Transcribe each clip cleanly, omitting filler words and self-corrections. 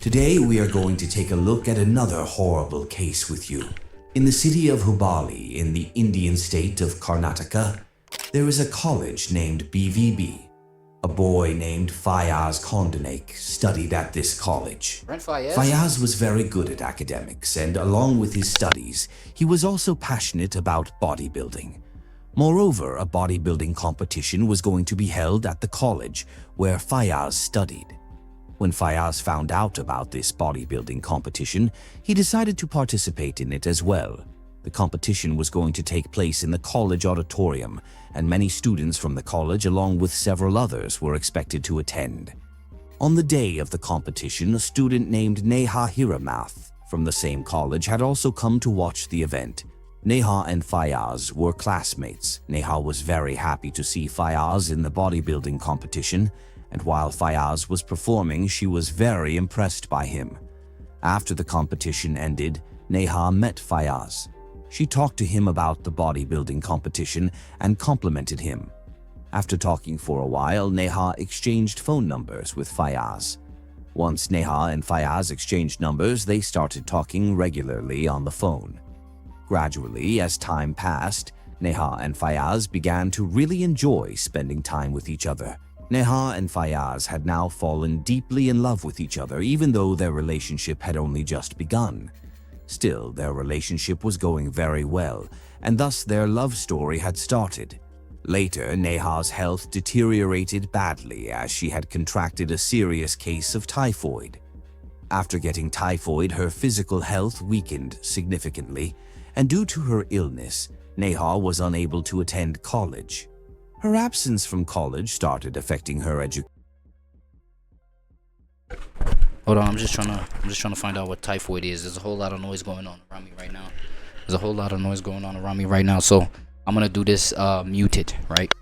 Today we are going to take a look at another horrible case with you. In the city of Hubballi, in the Indian state of Karnataka, there is a college named BVB. A boy named Fayaz Kondanak studied at this college. Fayaz was very good at academics, and along with his studies, he was also passionate about bodybuilding. Moreover, a bodybuilding competition was going to be held at the college where Fayaz studied. When Fayaz found out about this bodybuilding competition, he decided to participate in it as well. The competition was going to take place in the college auditorium, and many students from the college along with several others were expected to attend. On the day of the competition, a student named Neha Hiramath from the same college had also come to watch the event. Neha and Fayaz were classmates. Neha was very happy to see Fayaz in the bodybuilding competition, and while Fayaz was performing, she was very impressed by him. After the competition ended, Neha met Fayaz. She talked to him about the bodybuilding competition and complimented him. After talking for a while, Neha exchanged phone numbers with Fayaz. Once Neha and Fayaz exchanged numbers, they started talking regularly on the phone. Gradually, as time passed, Neha and Fayaz began to really enjoy spending time with each other. Neha and Fayaz had now fallen deeply in love with each other, even though their relationship had only just begun. Still, their relationship was going very well, and thus their love story had started. Later, Neha's health deteriorated badly as she had contracted a serious case of typhoid. After getting typhoid, her physical health weakened significantly, and due to her illness, Neha was unable to attend college. Her absence from college started affecting her education. Hold on, I'm just trying to find out what typhoid is. There's a whole lot of noise going on around me right now. So I'm gonna do this muted, right?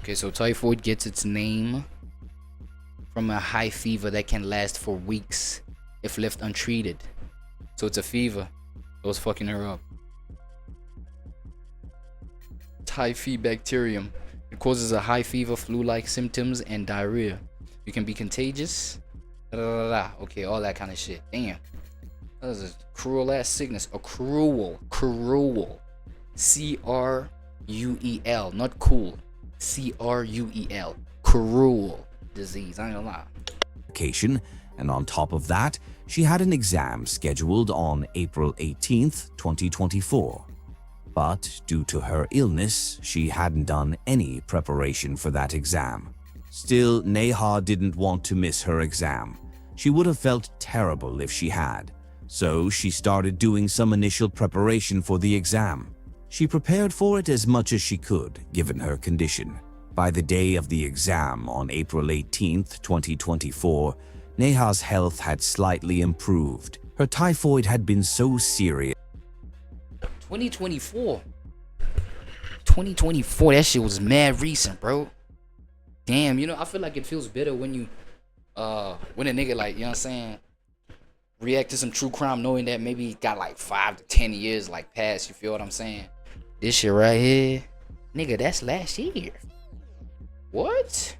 Okay, so typhoid gets its name from a high fever that can last for weeks if left untreated. So it's a fever that was fucking her up. Typhi bacterium. It causes a high fever, flu-like symptoms, and diarrhea. You can be contagious. Okay, all that kind of shit. Damn. That is a cruel ass sickness. A cruel. C-R-U-E-L. Not cool. C-R-U-E-L. Cruel disease. I ain't gonna lie. And on top of that, she had an exam scheduled on April 18th, 2024. But due to her illness, she hadn't done any preparation for that exam. Still, Neha didn't want to miss her exam. She would have felt terrible if she had. So she started doing some initial preparation for the exam. She prepared for it as much as she could, given her condition. By the day of the exam on April 18th, 2024, Neha's health had slightly improved. Her typhoid had been so serious. 2024, that shit was mad recent, bro. Damn, I feel like it feels better when you, when a nigga, like, you know what I'm saying, react to some true crime knowing that maybe he got like 5 to 10 years like past, you feel what I'm saying? This shit right here, nigga, that's last year. What?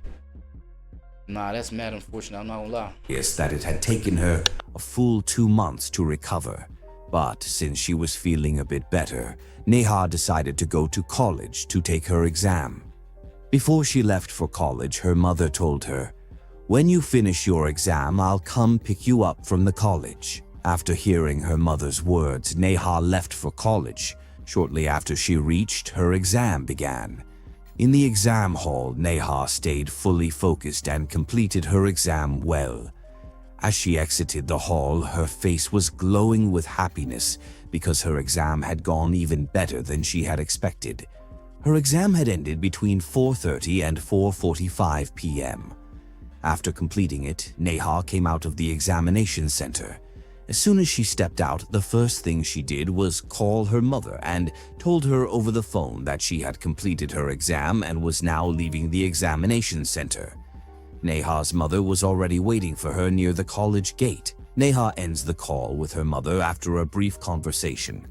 Nah, that's mad unfortunate, I'm not gonna lie. Yes, that it had taken her a full 2 months to recover. But since she was feeling a bit better, Neha decided to go to college to take her exam. Before she left for college, her mother told her, "When you finish your exam, I'll come pick you up from the college." After hearing her mother's words, Neha left for college. Shortly after she reached, her exam began. In the exam hall, Neha stayed fully focused and completed her exam well. As she exited the hall, her face was glowing with happiness because her exam had gone even better than she had expected. Her exam had ended between 4:30 and 4:45 p.m. After completing it, Neha came out of the examination center, As soon as she stepped out, the first thing she did was call her mother and told her over the phone that she had completed her exam and was now leaving the examination center. Neha's mother was already waiting for her near the college gate. Neha ends the call with her mother after a brief conversation.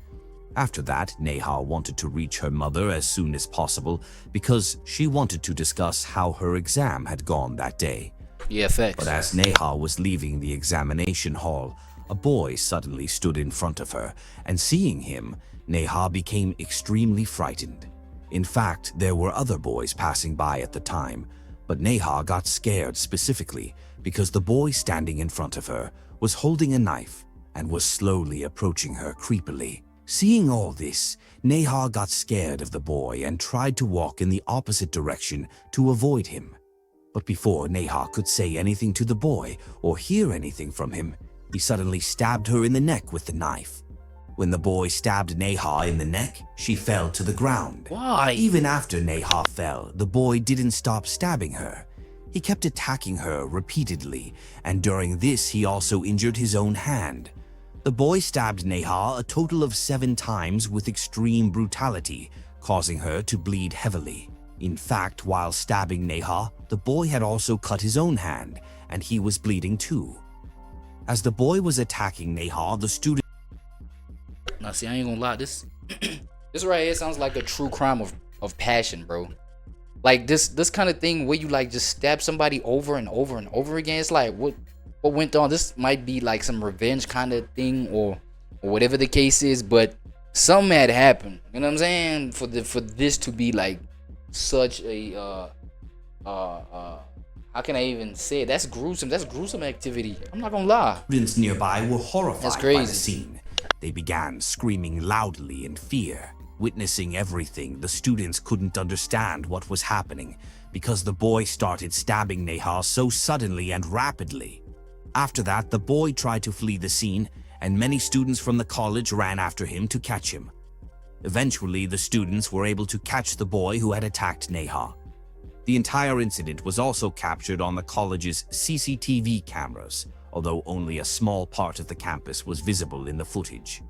After that, Neha wanted to reach her mother as soon as possible because she wanted to discuss how her exam had gone that day. Yeah, facts. But as Neha was leaving the examination hall, a boy suddenly stood in front of her, and seeing him, Neha became extremely frightened. In fact, there were other boys passing by at the time, but Neha got scared specifically because the boy standing in front of her was holding a knife and was slowly approaching her creepily. Seeing all this, Neha got scared of the boy and tried to walk in the opposite direction to avoid him. But before Neha could say anything to the boy or hear anything from him, he suddenly stabbed her in the neck with the knife. When the boy stabbed Neha in the neck, she fell to the ground. Why? Even after Neha fell, the boy didn't stop stabbing her. He kept attacking her repeatedly, and during this he also injured his own hand. The boy stabbed Neha a total of 7 times with extreme brutality, causing her to bleed heavily. In fact, while stabbing Neha, the boy had also cut his own hand, and he was bleeding too. As the boy was attacking Neha, the student... Now, see, I ain't gonna lie. This right here sounds like a true crime of passion, bro. Like this kind of thing where you like just stab somebody over and over and over again. It's like what went on. This might be like some revenge kind of thing or whatever the case is, but something had happened. You know what I'm saying? For this to be like such a how can I even say it? That's gruesome. That's gruesome activity. I'm not gonna lie. Students nearby were horrified That's crazy. by the scene. They began screaming loudly in fear. Witnessing everything, the students couldn't understand what was happening because the boy started stabbing Neha so suddenly and rapidly. After that, the boy tried to flee the scene, and many students from the college ran after him to catch him. Eventually, the students were able to catch the boy who had attacked Neha. The entire incident was also captured on the college's CCTV cameras, although only a small part of the campus was visible in the footage.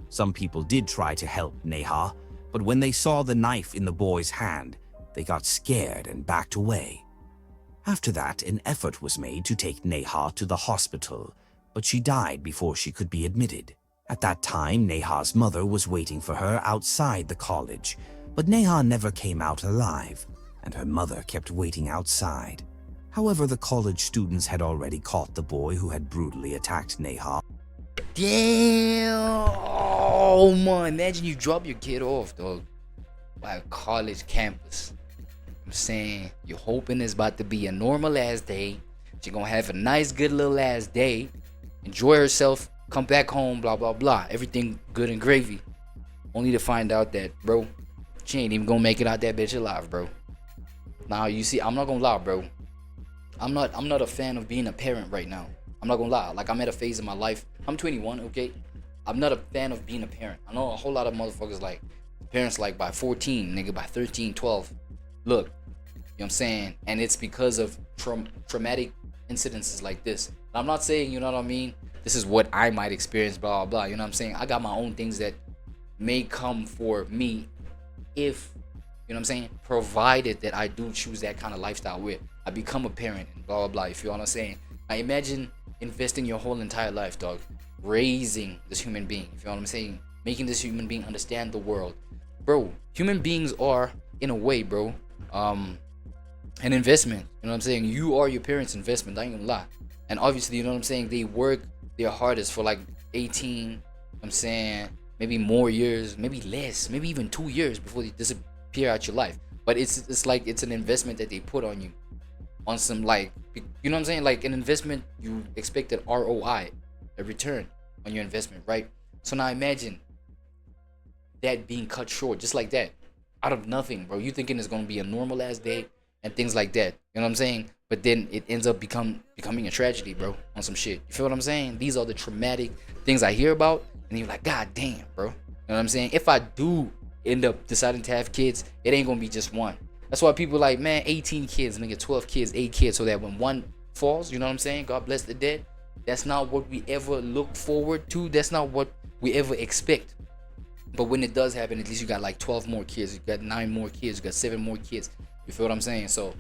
Some people did try to help Neha, but when they saw the knife in the boy's hand, they got scared and backed away. After that, an effort was made to take Neha to the hospital, but she died before she could be admitted. At that time, Neha's mother was waiting for her outside the college, but Neha never came out alive, and her mother kept waiting outside. However, the college students had already caught the boy who had brutally attacked Neha. Damn! Oh man, imagine you drop your kid off, dog, by a college campus. I'm saying you're hoping it's about to be a normal ass day. She's gonna have a nice, good little ass day, enjoy herself, come back home, blah blah blah. Everything good and gravy. Only to find out that, bro, she ain't even gonna make it out that bitch alive, bro. Now you see, I'm not gonna lie, bro. I'm not a fan of being a parent right now. I'm not gonna lie. Like, I'm at a phase in my life. I'm 21, okay? I'm not a fan of being a parent. I know a whole lot of motherfuckers like parents like by 14, nigga, by 13, 12. Look, you know what I'm saying? And it's because of traumatic incidences like this. I'm not saying, you know what I mean, this is what I might experience, blah, blah, blah. You know what I'm saying? I got my own things that may come for me if, you know what I'm saying, provided that I do choose that kind of lifestyle where I become a parent and blah, blah, blah. You feel what I'm saying? I imagine investing your whole entire life, dog, raising this human being. You feel what I'm saying? Making this human being understand the world. Bro, human beings are, in a way, bro, an investment. You know what I'm saying? You are your parents' investment. I ain't gonna lie. And obviously, you know what I'm saying, they work their hardest for like 18, you know what I'm saying, maybe more years, maybe less, maybe even 2 years before they disappear out your life. But it's like it's an investment that they put on you, on some, like, you know what I'm saying, like an investment. You expect an ROI, a return on your investment, right? So now imagine that being cut short just like that, out of nothing, bro. You thinking it's gonna be a normal ass day and things like that, you know what I'm saying? But then it ends up becoming a tragedy, bro, on some shit. You feel what I'm saying? These are the traumatic things I hear about, and you're like, God damn, bro. You know what I'm saying? If I do end up deciding to have kids, it ain't gonna be just one. That's why people like, man, 18 kids, nigga, 12 kids, 8 kids, so that when one falls, you know what I'm saying, God bless the dead, That's not what we ever look forward to. That's not what we ever expect. But when it does happen, at least you got like 12 more kids. You got 9 more kids. You got 7 more kids. You feel what I'm saying? So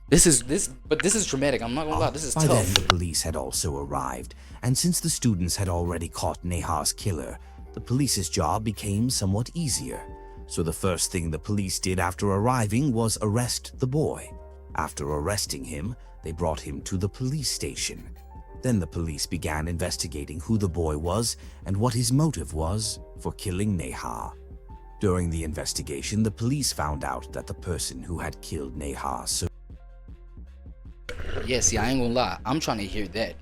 this is traumatic. I'm not gonna lie. This is By tough. then, the police had also arrived, and since the students had already caught Neha's killer, the police's job became somewhat easier. So the first thing the police did after arriving was arrest the boy. After arresting him, they brought him to the police station. Then the police began investigating who the boy was and what his motive was for killing Neha. During the investigation, the police found out that the person who had killed Neha. Yeah, see, I ain't gonna lie. I'm trying to hear that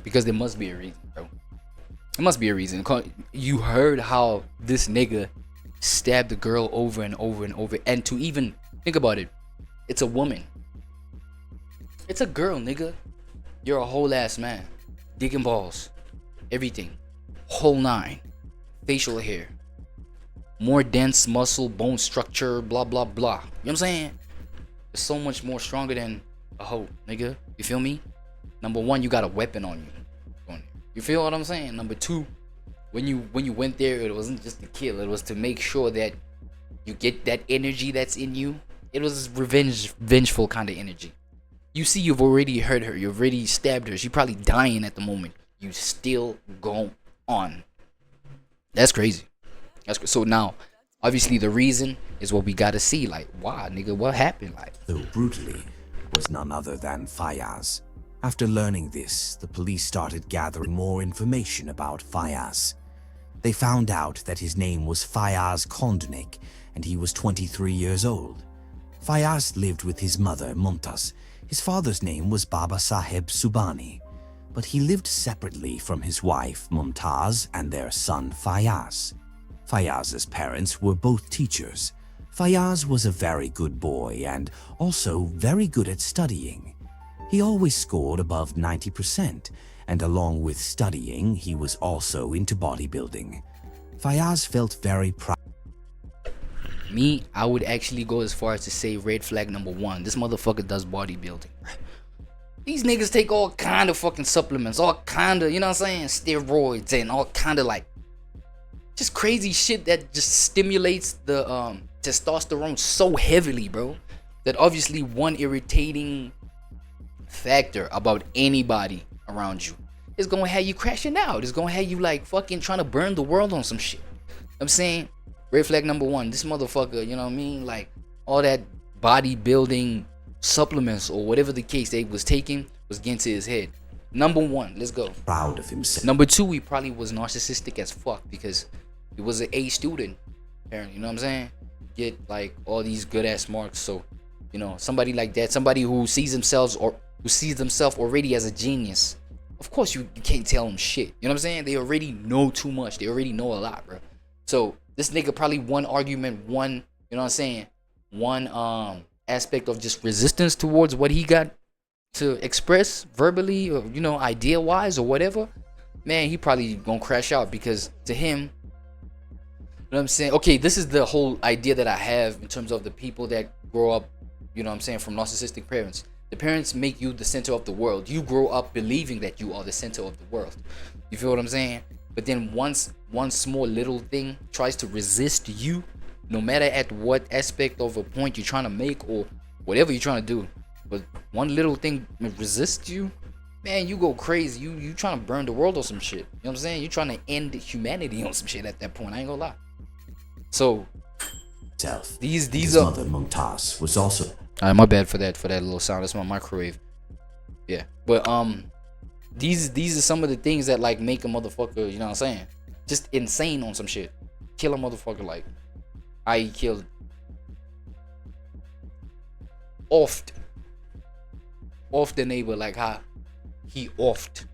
because there must be a reason, bro. There must be a reason. You heard how this nigga stabbed the girl over and over and over, and to even think about it, it's a woman. It's a girl, nigga. You're a whole ass man, digging balls, everything, whole 9, facial hair, more dense muscle, bone structure, blah blah blah. You know what I'm saying? It's so much more stronger than a hoe, nigga. You feel me? Number 1, you got a weapon on you. You feel what I'm saying? Number 2, when you went there, it wasn't just to kill. It was to make sure that you get that energy that's in you. It was vengeful kind of energy. You see, you've already hurt her. You've already stabbed her. She's probably dying at the moment. You still go on. That's crazy. So now, obviously, the reason is what we gotta see. Like, why, nigga? What happened? Like, Though brutally, was none other than Fayaz. After learning this, the police started gathering more information about Fayaz. They found out that his name was Fayaz Kondnik, and he was 23 years old. Fayaz lived with his mother, Mumtaz. His father's name was Baba Saheb Subani, but he lived separately from his wife, Mumtaz, and their son, Fayaz. Fayaz's parents were both teachers. Fayaz was a very good boy and also very good at studying. He always scored above 90%, and along with studying, he was also into bodybuilding. Fayaz felt very proud. me, I would actually go as far as to say red flag number 1. This motherfucker does bodybuilding. These niggas take all kind of fucking supplements, all kind of, you know what I'm saying, steroids and all kind of like just crazy shit that just stimulates the testosterone so heavily, bro, that obviously one irritating factor about anybody around you is gonna have you crashing out. It's gonna have you like fucking trying to burn the world on some shit. I'm saying red flag number 1, this motherfucker, you know what I mean, like all that bodybuilding supplements or whatever the case they was taking was getting to his head. Number 1, let's go. Proud of himself. Number 2, he probably was narcissistic as fuck because he was an A student, apparently, you know what I'm saying? Get like all these good ass marks. So, you know, somebody like that, somebody who sees themselves already as a genius, of course you can't tell them shit. You know what I'm saying? They already know too much. They already know a lot, bro. So this nigga probably one argument, you know what I'm saying, one aspect of just resistance towards what he got to express verbally or, you know, idea wise or whatever, man, he probably gonna crash out because to him, you know what I'm saying? Okay, this is the whole idea that I have in terms of the people that grow up, you know what I'm saying, from narcissistic parents. The parents make you the center of the world. You grow up believing that you are the center of the world. You feel what I'm saying? But then once one small little thing tries to resist you, no matter at what aspect of a point you're trying to make or whatever you're trying to do, but one little thing resists you, man, you go crazy. You trying to burn the world or some shit. You know what I'm saying? You're trying to end humanity on some shit at that point. I ain't gonna lie. So these His are mother Mumtaz was also. Alright, my bad for that little sound. That's my microwave. Yeah, but these are some of the things that like make a motherfucker, you know what I'm saying, just insane on some shit. Kill a motherfucker like I killed off the neighbor, like how he offed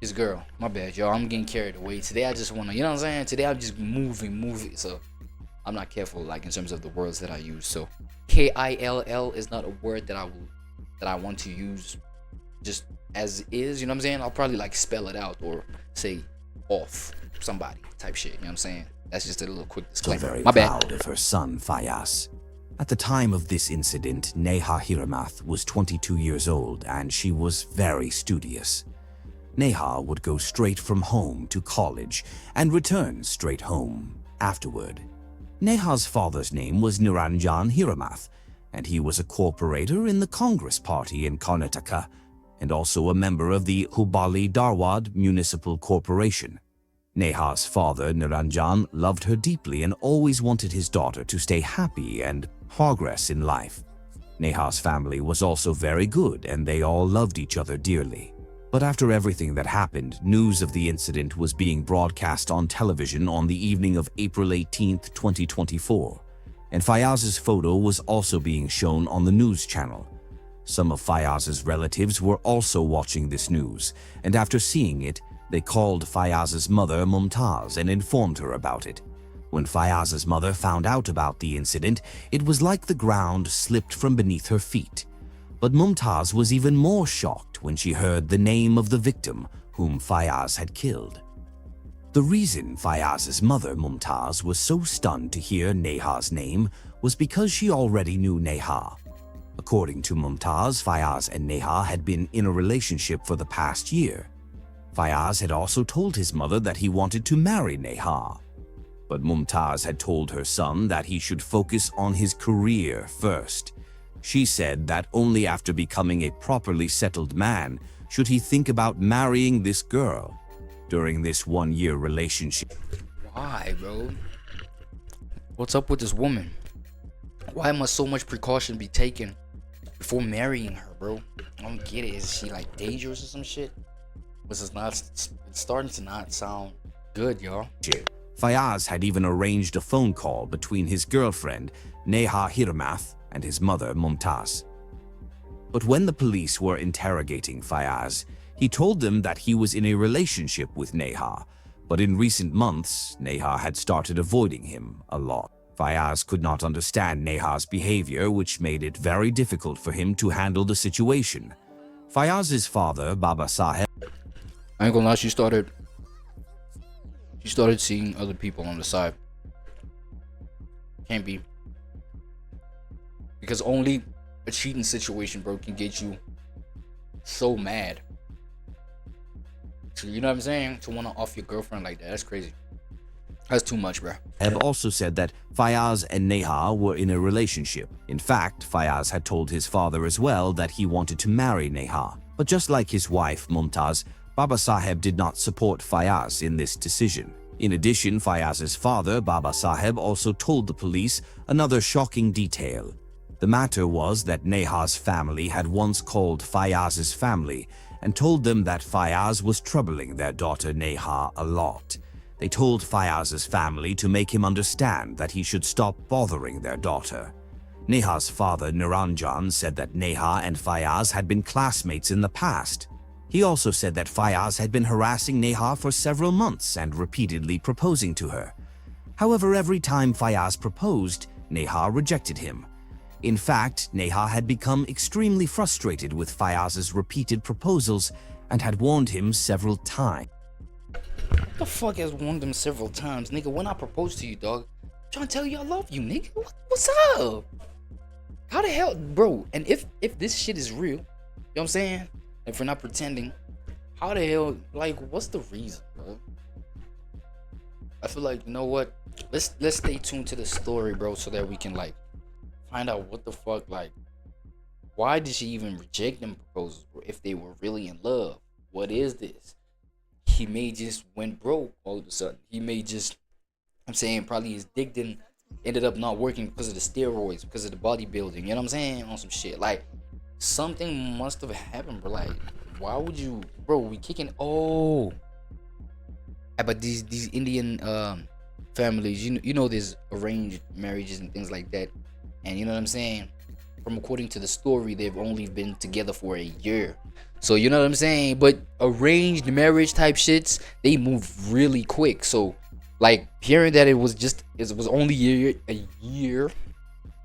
his girl. My bad, y'all. I'm getting carried away today. I just wanna, you know what I'm saying. Today I'm just moving. So I'm not careful, like in terms of the words that I use. So KILL is not a word that I want to use just as is. You know what I'm saying? I'll probably like spell it out or say off somebody type shit. You know what I'm saying? That's just a little quick disclaimer. Very My bad. proud of her son Fayaz. At the time of this incident, Neha Hiramath was 22 years old and she was very studious. Neha would go straight from home to college and return straight home afterward. Neha's father's name was Niranjan Hiramath, and he was a corporator in the Congress Party in Karnataka and also a member of the Hubballi-Dharwad Municipal Corporation. Neha's father, Niranjan, loved her deeply and always wanted his daughter to stay happy and progress in life. Neha's family was also very good and they all loved each other dearly. But after everything that happened, news of the incident was being broadcast on television on the evening of April 18, 2024, and Fayaz's photo was also being shown on the news channel. Some of Fayaz's relatives were also watching this news, and after seeing it, they called Fayaz's mother Mumtaz and informed her about it. When Fayaz's mother found out about the incident, it was like the ground slipped from beneath her feet. But Mumtaz was even more shocked when she heard the name of the victim whom Fayaz had killed. The reason Fayaz's mother Mumtaz was so stunned to hear Neha's name was because she already knew Neha. According to Mumtaz, Fayaz and Neha had been in a relationship for the past year. Fayaz had also told his mother that he wanted to marry Neha. But Mumtaz had told her son that he should focus on his career first. She said that only after becoming a properly settled man should he think about marrying this girl. During this one-year relationship. Why, bro? What's up with this woman? Why must so much precaution be taken before marrying her, bro? I don't get it. Is she like dangerous or some shit? This is not. It's starting to not sound good, y'all. Fayaz had even arranged a phone call between his girlfriend, Neha Hiramath, and his mother, Mumtaz. But when the police were interrogating Fayaz, he told them that he was in a relationship with Neha, but in recent months, Neha had started avoiding him a lot. Fayaz could not understand Neha's behavior, which made it very difficult for him to handle the situation. Fayaz's father, Baba Saheb, I ain't gonna lie, she started seeing other people on the side. Can't be. Because only a cheating situation, bro, can get you so mad. So, you know what I'm saying? To want to off your girlfriend like that, that's crazy. That's too much, bro. Have also said that Fayaz and Neha were in a relationship. In fact, Fayaz had told his father as well that he wanted to marry Neha. But just like his wife, Mumtaz, Baba Saheb did not support Fayaz in this decision. In addition, Fayaz's father, Baba Saheb, also told the police another shocking detail. The matter was that Neha's family had once called Fayaz's family and told them that Fayaz was troubling their daughter Neha a lot. They told Fayaz's family to make him understand that he should stop bothering their daughter. Neha's father Niranjan said that Neha and Fayaz had been classmates in the past. He also said that Fayaz had been harassing Neha for several months and repeatedly proposing to her. However, every time Fayaz proposed, Neha rejected him. In fact, Neha had become extremely frustrated with Fayaz's repeated proposals and had warned him several times. What the fuck has warned them several times, nigga? When I propose to you, dog, I'm trying to tell you I love you, nigga. What's up? How the hell, bro? And if this shit is real, you know what I'm saying? If we're not pretending, how the hell, like, what's the reason, bro? I feel like, you know what? Let's stay tuned to the story, bro, so that we can like find out what the fuck, like, why did she even reject them proposals, bro? If they were really in love, what is this? He may just went broke all of a sudden. He may just, I'm saying, probably his dick ended up not working because of the steroids, because of the bodybuilding. You know what I'm saying? On some shit, like something must have happened, bro. Like, why would you, bro? We kicking. Oh, but these Indian families, you know, there's arranged marriages and things like that, and you know what I'm saying. From according to the story, they've only been together for a year. So you know what I'm saying? But arranged marriage type shits, they move really quick. So like hearing that it was only a year,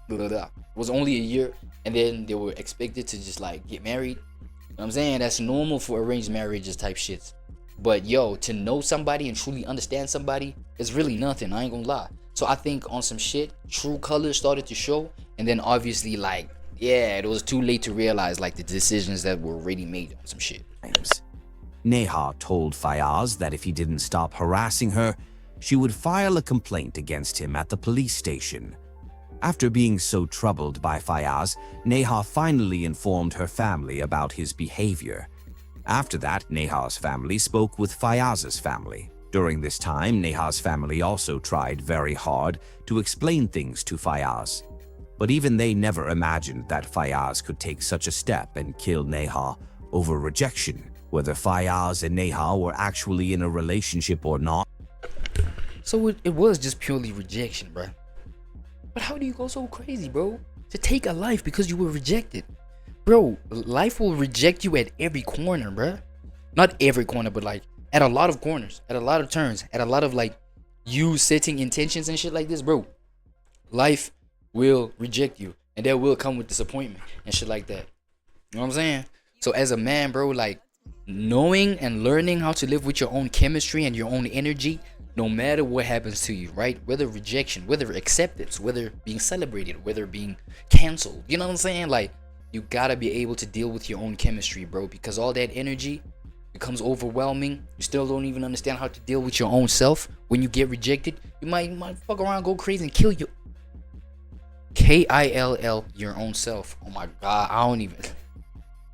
it was only a year, and then they were expected to just like get married. You know what I'm saying? That's normal for arranged marriages type shits. But yo, to know somebody and truly understand somebody is really nothing. I ain't gonna lie. So I think on some shit, true colors started to show, And then obviously, like, yeah, it was too late to realize like the decisions that were already made on some shit. Neha told Fayaz that if he didn't stop harassing her, she would file a complaint against him at the police station. After being so troubled by Fayaz, Neha finally informed her family about his behavior. After that, Neha's family spoke with Fayaz's family. During this time, Neha's family also tried very hard to explain things to Fayaz. But even they never imagined that Fayaz could take such a step and kill Neha over rejection. Whether Fayaz and Neha were actually in a relationship or not. So it was just purely rejection, bro. But how do you go so crazy, bro? To take a life because you were rejected. Bro, life will reject you at every corner, bro. Not every corner, but like at a lot of corners, at a lot of turns, at a lot of like you setting intentions and shit like this, bro. Life will reject you, and that will come with disappointment and shit like that. You know what I'm saying? So as a man, bro, like knowing and learning how to live with your own chemistry and your own energy, no matter what happens to you, right? Whether rejection, whether acceptance, whether being celebrated, whether being canceled, you know what I'm saying? Like, you gotta be able to deal with your own chemistry, bro, because all that energy becomes overwhelming. You still don't even understand how to deal with your own self. When you get rejected, you might fuck around, go crazy, and kill you. Kill your own self. Oh my god, I don't even.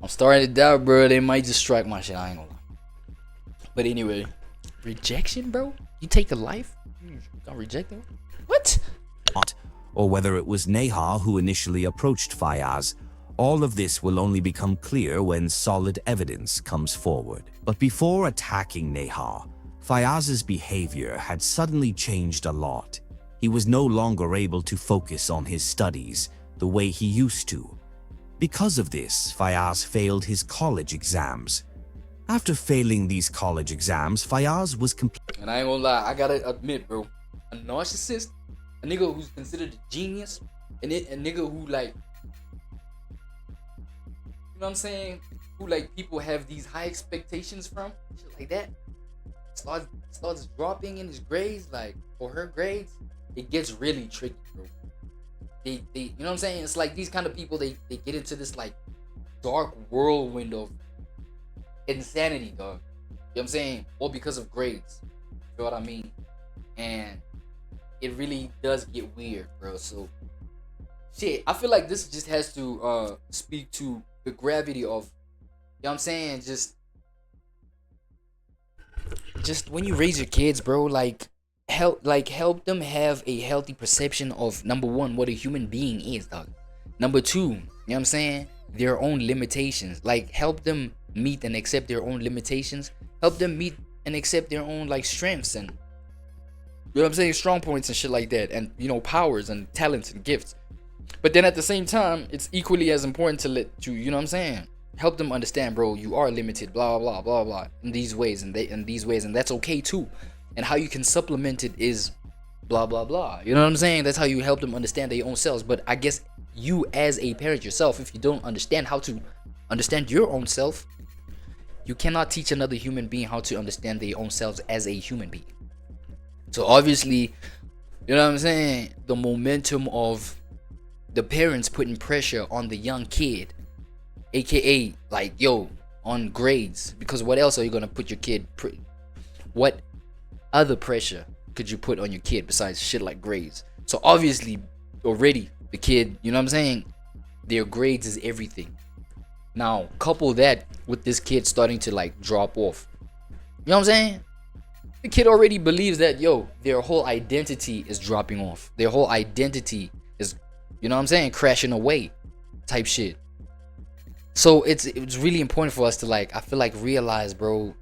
I'm starting to doubt, bro. They might just strike my shit. I ain't gonna lie. But anyway, rejection, bro. You take a life, you got rejected. What? Or whether it was Neha who initially approached Fayaz. All of this will only become clear when solid evidence comes forward. But before attacking Neha, Fayaz's behavior had suddenly changed a lot. He was no longer able to focus on his studies the way he used to. Because of this, Fayaz failed his college exams. After failing these college exams, Fayaz was And I ain't gonna lie, I gotta admit, bro, a narcissist, a nigga who's considered a genius, and a nigga who like, you know what I'm saying, who like people have these high expectations from, shit like that, starts dropping in his grades, like, or her grades, it gets really tricky, bro. They you know what I'm saying? It's like these kind of people, they get into this like dark whirlwind of insanity, dog. You know what I'm saying? All because of grades. You know what I mean? And it really does get weird, bro. So shit, I feel like this just has to speak to the gravity of, you know what I'm saying, just when you raise your kids, bro, like help them have a healthy perception of, number one, what a human being is, dog. Number two, you know what I'm saying, their own limitations. Like, help them meet and accept their own limitations. Help them meet and accept their own like strengths and, you know what I'm saying, strong points and shit like that, and, you know, powers and talents and gifts. But then at the same time, it's equally as important to let you know what I'm saying, help them understand, bro, you are limited, blah blah blah blah, in these ways, and and that's okay too. And how you can supplement it is blah blah blah. You know what I'm saying? That's how you help them understand their own selves. But I guess you as a parent yourself, if you don't understand how to understand your own self, you cannot teach another human being how to understand their own selves as a human being. So obviously, you know what I'm saying, the momentum of the parents putting pressure on the young kid, aka like, yo, on grades, because what else are you gonna put your kid, what other pressure could you put on your kid besides shit like grades? So obviously already the kid, you know what I'm saying, their grades is everything. Now couple that with this kid starting to like drop off, you know what I'm saying, the kid already believes that, yo, their whole identity is dropping off, their whole identity is, you know what I'm saying, crashing away type shit. So it's really important for us to, like, I feel like, realize, bro,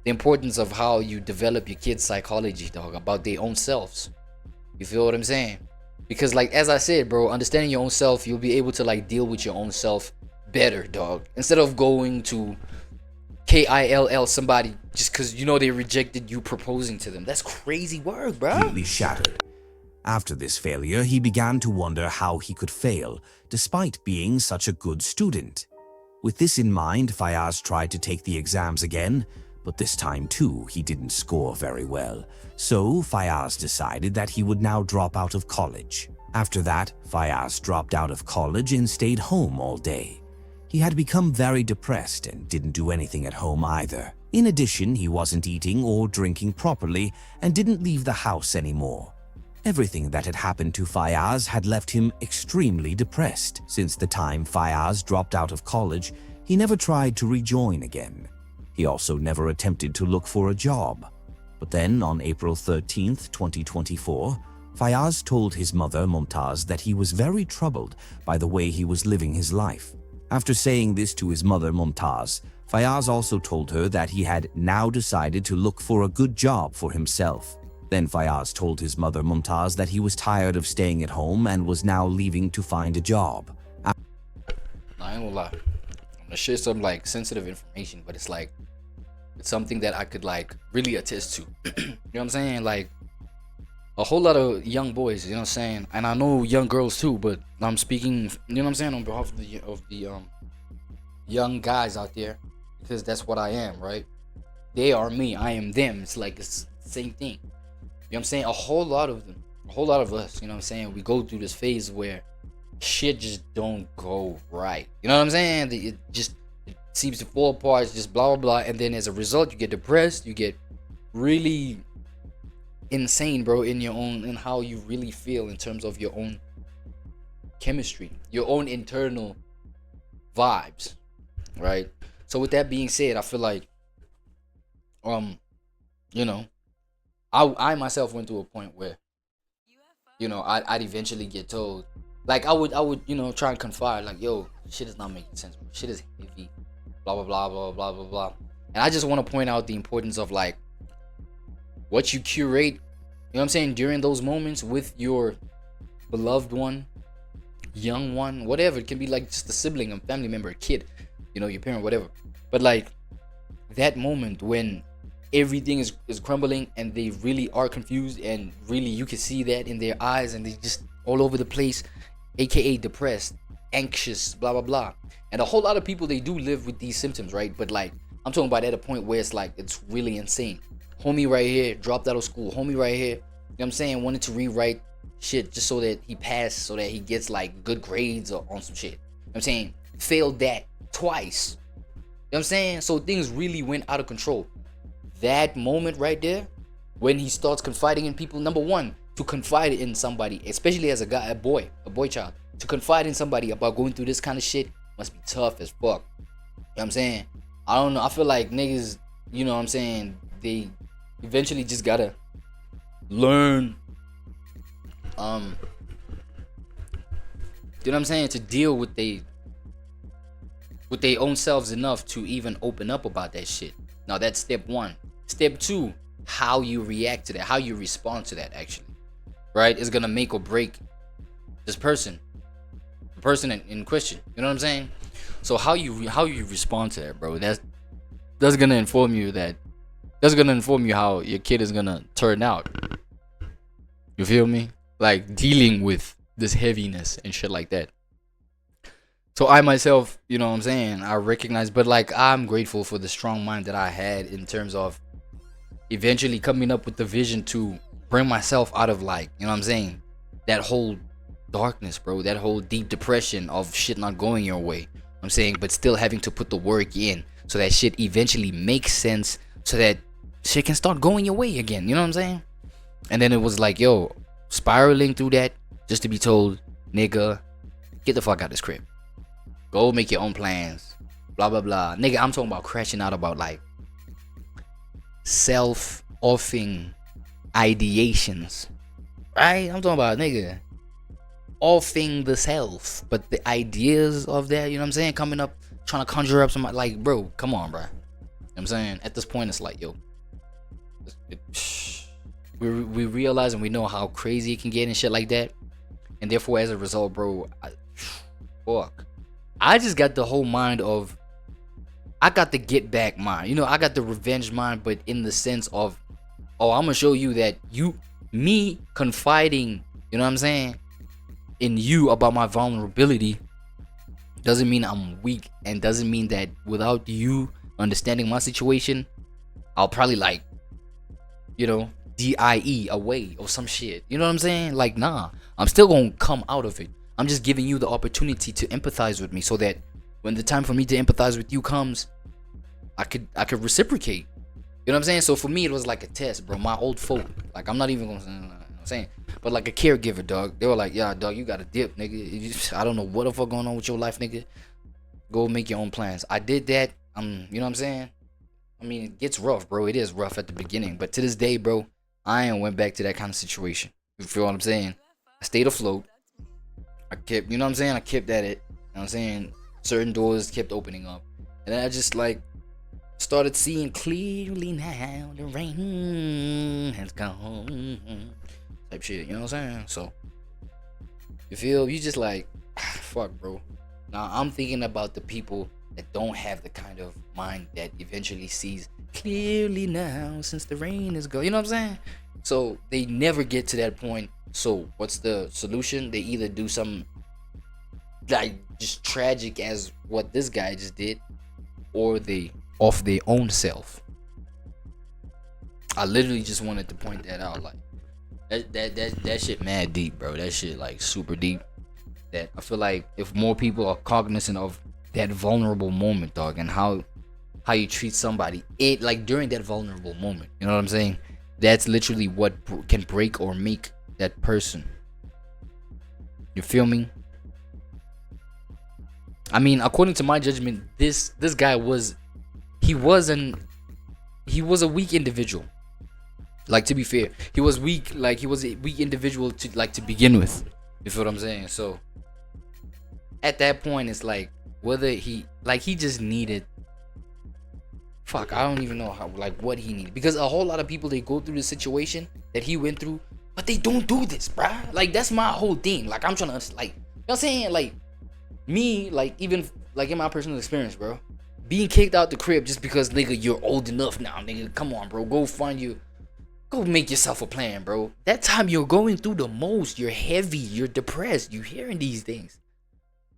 the importance of how you develop your kids' psychology, dog, about their own selves. You feel what I'm saying? Because, like, as I said, bro, understanding your own self, you'll be able to like deal with your own self better, dog, instead of going to kill somebody just because, you know, they rejected you proposing to them. That's crazy work, bro. Completely shattered. After this failure, he began to wonder how he could fail, despite being such a good student. With this in mind, Fayaz tried to take the exams again, but this time too, he didn't score very well. So Fayaz decided that he would now drop out of college. After that, Fayaz dropped out of college and stayed home all day. He had become very depressed and didn't do anything at home either. In addition, he wasn't eating or drinking properly and didn't leave the house anymore. Everything that had happened to Fayaz had left him extremely depressed. Since the time Fayaz dropped out of college, he never tried to rejoin again. He also never attempted to look for a job. But then, on April 13th, 2024, Fayaz told his mother, Mumtaz, that he was very troubled by the way he was living his life. After saying this to his mother, Mumtaz, Fayaz also told her that he had now decided to look for a good job for himself. Then Fayaz told his mother, Mumtaz, that he was tired of staying at home and was now leaving to find a job. I ain't gonna lie. I'm gonna share some like sensitive information, but it's like it's something that I could like really attest to. You know what I'm saying? Like a whole lot of young boys, you know what I'm saying? And I know young girls too, but I'm speaking, you know what I'm saying, on behalf of the young guys out there, because that's what I am, right? They are me, I am them. It's like it's the same thing. You know what I'm saying? A whole lot of them, a whole lot of us, you know what I'm saying? We go through this phase where shit just don't go right. You know what I'm saying? It seems to fall apart. It's just blah, blah, blah. And then as a result, you get depressed. You get really insane, bro, in how you really feel in terms of your own chemistry, your own internal vibes, right? So with that being said, I feel like, you know, I myself went to a point where, you know, I'd eventually get told, like I would, you know, try and confide, like, yo, shit is not making sense, bro. Shit is heavy, blah, blah, blah, blah, blah, blah, blah. And I just want to point out the importance of like what you curate, you know what I'm saying, during those moments with your beloved one, young one, whatever. It can be like just a sibling, a family member, a kid, you know, your parent, whatever. But like that moment when everything is crumbling and they really are confused, and really you can see that in their eyes, and they just all over the place, aka depressed, anxious, blah blah blah. And a whole lot of people, they do live with these symptoms, right? But like I'm talking about at a point where it's like it's really insane. Homie right here dropped out of school. Homie right here, you know what I'm saying, wanted to rewrite shit just so that he passed, so that he gets like good grades or on some shit. You know what I'm saying? Failed that twice. You know what I'm saying? So things really went out of control. That moment right there, when he starts confiding in people, number one, to confide in somebody, especially as a guy, a boy child, to confide in somebody about going through this kind of shit must be tough as fuck. You know what I'm saying? I don't know. I feel like niggas, you know what I'm saying, they eventually just gotta learn, you know what I'm saying, to deal with their own selves enough to even open up about that shit. Now that's step one. Step two, how you react to that, how you respond to that, actually, right, is gonna make or break this person, the person in question. You know what I'm saying? So how you respond to that, bro, that's gonna inform you how your kid is gonna turn out. You feel me? Like dealing with this heaviness and shit like that. So I myself, you know what I'm saying, I recognize, but like I'm grateful for the strong mind that I had in terms of eventually coming up with the vision to bring myself out of, like, you know what I'm saying, that whole darkness, bro, that whole deep depression of shit not going your way. I'm saying, but still having to put the work in so that shit eventually makes sense, so that shit can start going your way again. You know what I'm saying? And then it was like, yo, spiraling through that just to be told, nigga, get the fuck out of this crib. Go make your own plans. Blah, blah, blah. Nigga, I'm talking about crashing out about like self-offing ideations. Right? I'm talking about, nigga, offing the self. But the ideas of that, you know what I'm saying? Coming up, trying to conjure up somebody. Like, bro, come on, bro. You know what I'm saying? At this point, it's like, yo, we realize and we know how crazy it can get and shit like that. And therefore, as a result, bro, fuck. I just got the whole mind of, I got the get back mind. You know, I got the revenge mind, but in the sense of, oh, I'm gonna show you that me confiding, you know what I'm saying, in you about my vulnerability doesn't mean I'm weak, and doesn't mean that without you understanding my situation, I'll probably, like, you know, DIE away or some shit. You know what I'm saying? Like, nah, I'm still gonna come out of it. I'm just giving you the opportunity to empathize with me so that when the time for me to empathize with you comes, I could reciprocate. You know what I'm saying? So for me, it was like a test, bro. My old folk, like, I'm not even gonna, you know what I'm saying, but like a caregiver, dog. They were like, yeah, dog, you got to dip, nigga. I don't know what the fuck going on with your life, nigga. Go make your own plans. I did that. You know what I'm saying? I mean, it gets rough, bro. It is rough at the beginning, but to this day, bro, I ain't went back to that kind of situation. You feel what I'm saying? I stayed afloat. I kept, you know what I'm saying? I kept at it. You know what I'm saying? Certain doors kept opening up. And then I just like started seeing clearly now the rain has gone. Type shit, you know what I'm saying? So you just like, fuck, bro. Now I'm thinking about the people that don't have the kind of mind that eventually sees clearly now since the rain is gone. You know what I'm saying? So they never get to that point. So what's the solution? They either do something like just tragic as what this guy just did, or they off their own self. I literally just wanted to point that out. Like that shit mad deep, bro. That shit like super deep. That I feel like if more people are cognizant of that vulnerable moment, dog, and how you treat somebody, it like during that vulnerable moment, you know what I'm saying? That's literally what can break or make that person. You feel me? I mean, according to my judgment, this guy was a weak individual. Like, to be fair, he was weak. Like, he was a weak individual to begin with. You feel what I'm saying? So at that point, it's like whether he just needed. Fuck, I don't even know what he needed, because a whole lot of people, they go through the situation that he went through, but they don't do this, bruh. Like, that's my whole thing. Like, I'm trying to, like, you know what I'm saying? Like, me, like, even, like, in my personal experience, bro, being kicked out the crib just because, nigga, you're old enough now, nigga. Come on, bro. Go make yourself a plan, bro. That time you're going through the most. You're heavy. You're depressed. You're hearing these things.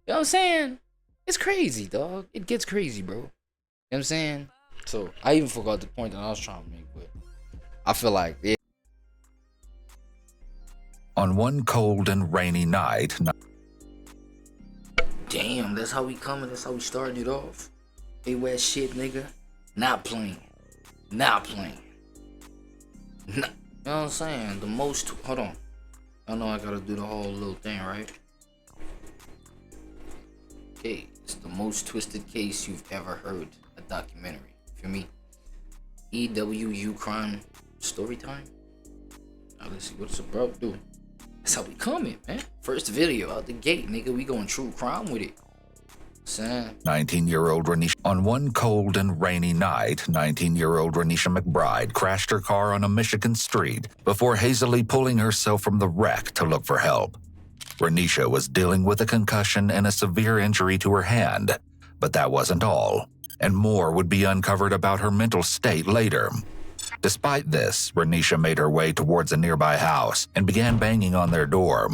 You know what I'm saying? It's crazy, dog. It gets crazy, bro. You know what I'm saying? So, I even forgot the point that I was trying to make, but I feel like, yeah. On one cold and rainy night. Damn, that's how we coming. That's how we starting it off. AWAD shit, nigga. Not playing. Not playing. Not, you know what I'm saying? The most, hold on. I know I gotta do the whole little thing, right? Okay, it's the most twisted case you've ever heard. A documentary. For me, EWU story time. Now let's see what's about to do. That's how we coming, man. First video out the gate, nigga. We going true crime with it. 19-year-old Renisha. On one cold and rainy night, 19-year-old Renisha McBride crashed her car on a Michigan street before hazily pulling herself from the wreck to look for help. Renisha was dealing with a concussion and a severe injury to her hand, but that wasn't all, and more would be uncovered about her mental state later. Despite this, Renisha made her way towards a nearby house and began banging on their door.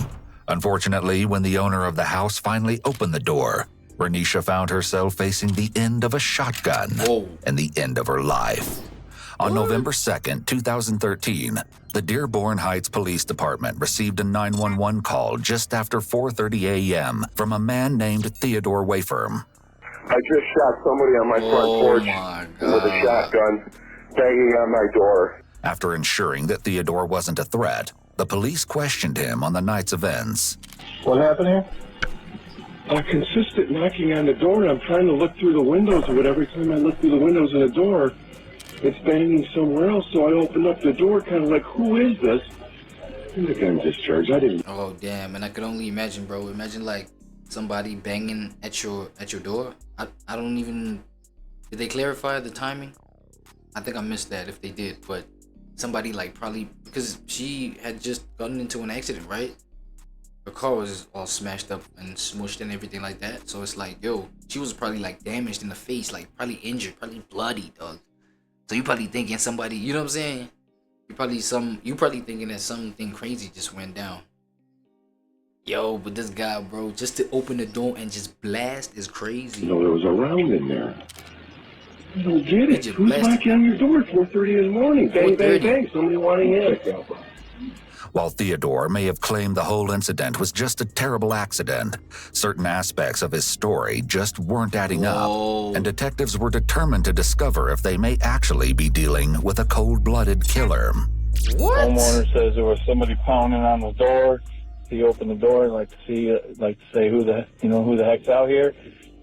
Unfortunately, when the owner of the house finally opened the door, Renisha found herself facing the end of a shotgun and the end of her life. On November 2nd, 2013, the Dearborn Heights Police Department received a 911 call just after 4:30 a.m. from a man named Theodore Wafer. I just shot somebody on my front porch with a shotgun, banging on my door. After ensuring that Theodore wasn't a threat, the police questioned him on the night's events. What happened here? A consistent knocking on the door, and I'm trying to look through the windows, but every time I look through the windows of the door, it's banging somewhere else. So I opened up the door, kind of like, who is this? And the gun discharged. I didn't. Oh damn! And I could only imagine, bro. Imagine like somebody banging at your door. I don't even. Did they clarify the timing? I think I missed that if they did, but somebody like probably, because she had just gotten into an accident, right? Her car was all smashed up and smushed and everything like that. So it's like, yo, she was probably like damaged in the face, like probably injured, probably bloody, dog. So you probably thinking somebody, you know what I'm saying? You probably thinking that something crazy just went down. Yo, but this guy, bro, just to open the door and just blast is crazy. You know, there was a round in there. I don't get it. just Who's blasted. knocking on your door at 4:30 in the morning? Bang, bang, 4:30. bang. Somebody wanting in. While Theodore may have claimed the whole incident was just a terrible accident, certain aspects of his story just weren't adding up, and detectives were determined to discover if they may actually be dealing with a cold-blooded killer. What? Homeowner says there was somebody pounding on the door. He opened the door and like to say who the heck's out here,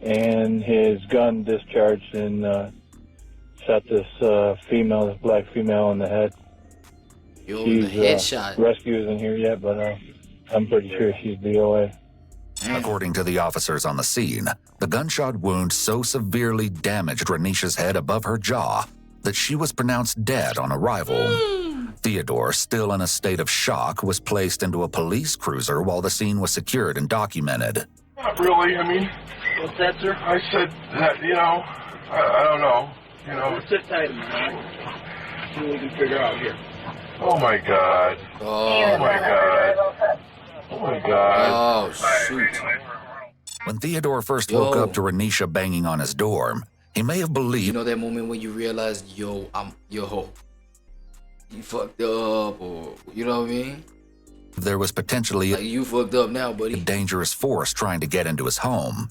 and his gun discharged and shot this black female in the head. Yo, She's, the headshot. Rescue isn't here yet, but I'm pretty sure she's DOA. According to the officers on the scene, the gunshot wound so severely damaged Renisha's head above her jaw that she was pronounced dead on arrival. Theodore, still in a state of shock, was placed into a police cruiser while the scene was secured and documented. Not really. I mean, What's that, sir? I said that, I don't know. Sit tight, man. See what we can figure out here. Oh my God. Oh my God. Oh my God. Oh, shoot. When Theodore first woke up to Renisha banging on his door, he may have believed You know that moment when you realize, you fucked up, or, you know what I mean? there was potentially Like, you fucked up now, a buddy. dangerous force trying to get into his home.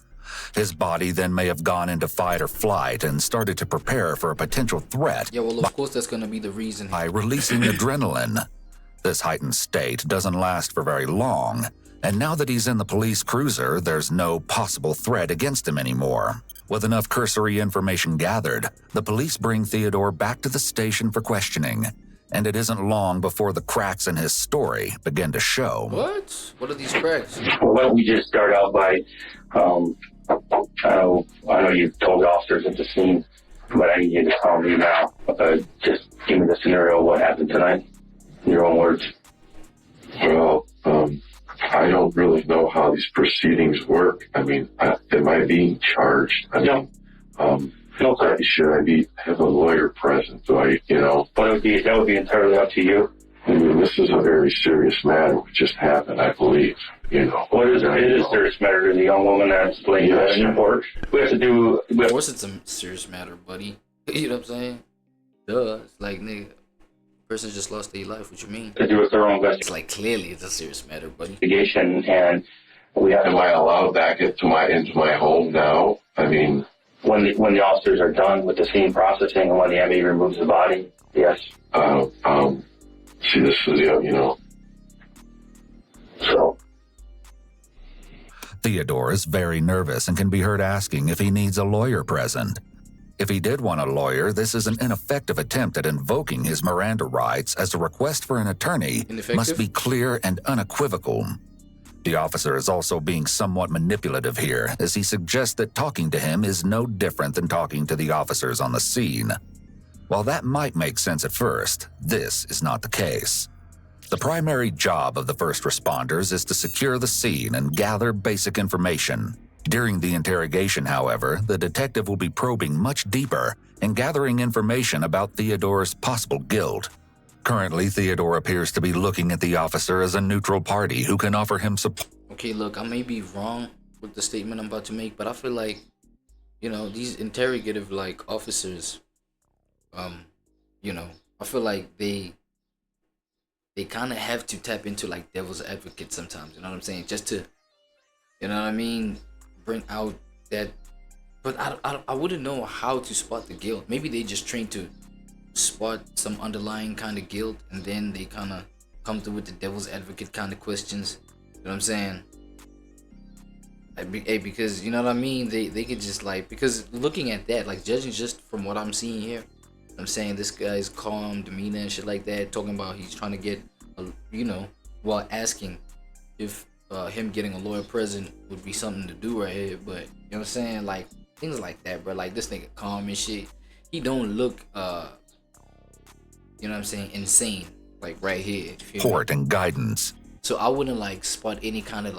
His body then may have gone into fight or flight and started to prepare for a potential threat Yeah, well, of course that's gonna be the reason. by releasing adrenaline. This heightened state doesn't last for very long, and now that he's in the police cruiser, there's no possible threat against him anymore. With enough cursory information gathered, the police bring Theodore back to the station for questioning, and it isn't long before the cracks in his story begin to show. What? What are these cracks? Well, why don't we just start out by, I know you've told officers at the scene, but I need you to tell me now. Just give me the scenario of what happened tonight, in your own words. Well, I don't really know how these proceedings work. I mean, am I being charged? No. No, sir. Should I have a lawyer present? That would be entirely up to you. I mean, this is a very serious matter. What just happened, I believe. It is a serious matter to the young woman that's laying in your porch. We have to do. Of course it's a serious matter, buddy. You know what I'm saying? Duh. It's like, nigga, person just lost their life. What you mean? To do a thorough It's like, clearly it's a serious matter, buddy. investigation, and we have to. Am I allowed back into my home now? I mean, When the officers are done with the scene processing and when the ME removes the body, yes. see, this is, So, Theodore is very nervous and can be heard asking if he needs a lawyer present. If he did want a lawyer, this is an ineffective attempt at invoking his Miranda rights, as a request for an attorney Ineffective? must be clear and unequivocal. The officer is also being somewhat manipulative here, as he suggests that talking to him is no different than talking to the officers on the scene. While that might make sense at first, this is not the case. The primary job of the first responders is to secure the scene and gather basic information. During the interrogation, however, the detective will be probing much deeper and gathering information about Theodore's possible guilt. Currently, Theodore appears to be looking at the officer as a neutral party who can offer him support. Okay, look, I may be wrong with the statement I'm about to make, but I feel like, these interrogative, officers, I feel like they kind of have to tap into, devil's advocate sometimes, you know what I'm saying? Just to, bring out that, but I wouldn't know how to spot the guilt. Maybe they just trained to spot some underlying kind of guilt, and then they kind of come through with the devil's advocate kind of questions. You know what I'm saying? Hey, because you know what I mean, they could just because looking at that, judging just from what I'm seeing here, I'm saying this guy's calm demeanor and shit like that, talking about he's trying to get while asking if him getting a lawyer present would be something to do right here. But you know what I'm saying, things like that, bro. This nigga calm and shit, he don't look you know what I'm saying, insane, right here. Support and guidance. So I wouldn't spot any kind of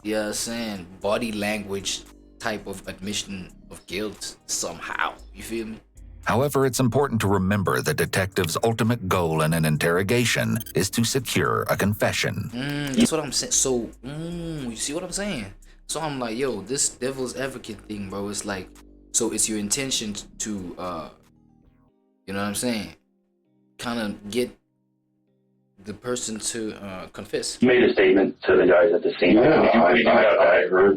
you know what I'm saying, body language type of admission of guilt somehow. You feel me? However, it's important to remember the detective's ultimate goal in an interrogation is to secure a confession. That's what I'm saying. So, you see what I'm saying? So I'm like, yo, this devil's advocate thing, bro, it's So it's your intention to, you know what I'm saying, kind of get the person to confess. You made a statement to the guys at the scene. Yeah,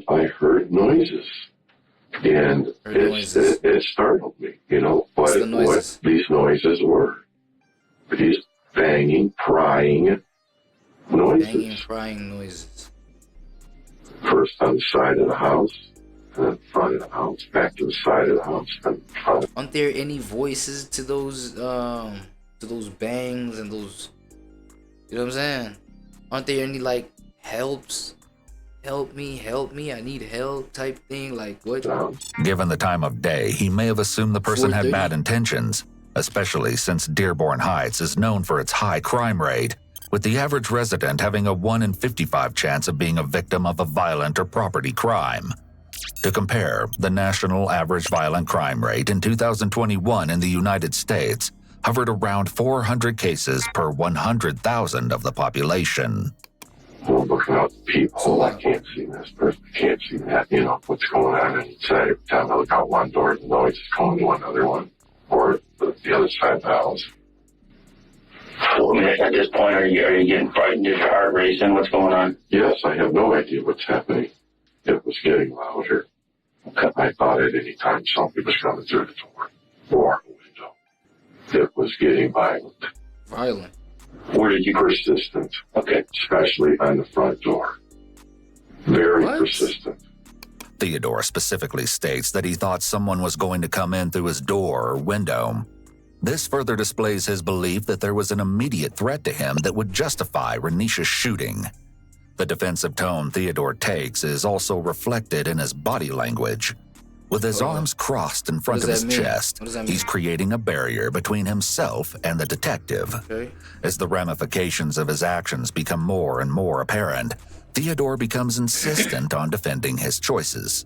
I heard noises, and it startled me, you know, what these noises were. These banging, prying noises. Banging, prying noises. First on the side of the house, and then front of the house, back to the side of the house, and front. Aren't there any voices to those bangs and those, you know what I'm saying? Aren't there any like helps? Help me, I need help type thing, like what? Given the time of day, he may have assumed the person had bad intentions, especially since Dearborn Heights is known for its high crime rate, with the average resident having a 1 in 55 chance of being a victim of a violent or property crime. To compare, the national average violent crime rate in 2021 in the United States hovered around 400 cases per 100,000 of the population. I'm looking out the peephole, I can't see this person, I can't see that, you know, what's going on inside. Every time I look out one door, the noise is going to another one, or the other side of the house. So, I mean, at this point, are you getting frightened? Is your heart racing? What's going on? Yes, I have no idea what's happening. It was getting louder. I thought at any time somebody was coming through the door or the window. It was getting violent. Violent? Where did you... Persistent. Okay. Especially on the front door. Very persistent. Theodore specifically states that he thought someone was going to come in through his door or window. This further displays his belief that there was an immediate threat to him that would justify Renisha's shooting. The defensive tone Theodore takes is also reflected in his body language. With his arms crossed in front of his chest, he's creating a barrier between himself and the detective. Okay. As the ramifications of his actions become more and more apparent, Theodore becomes insistent on defending his choices.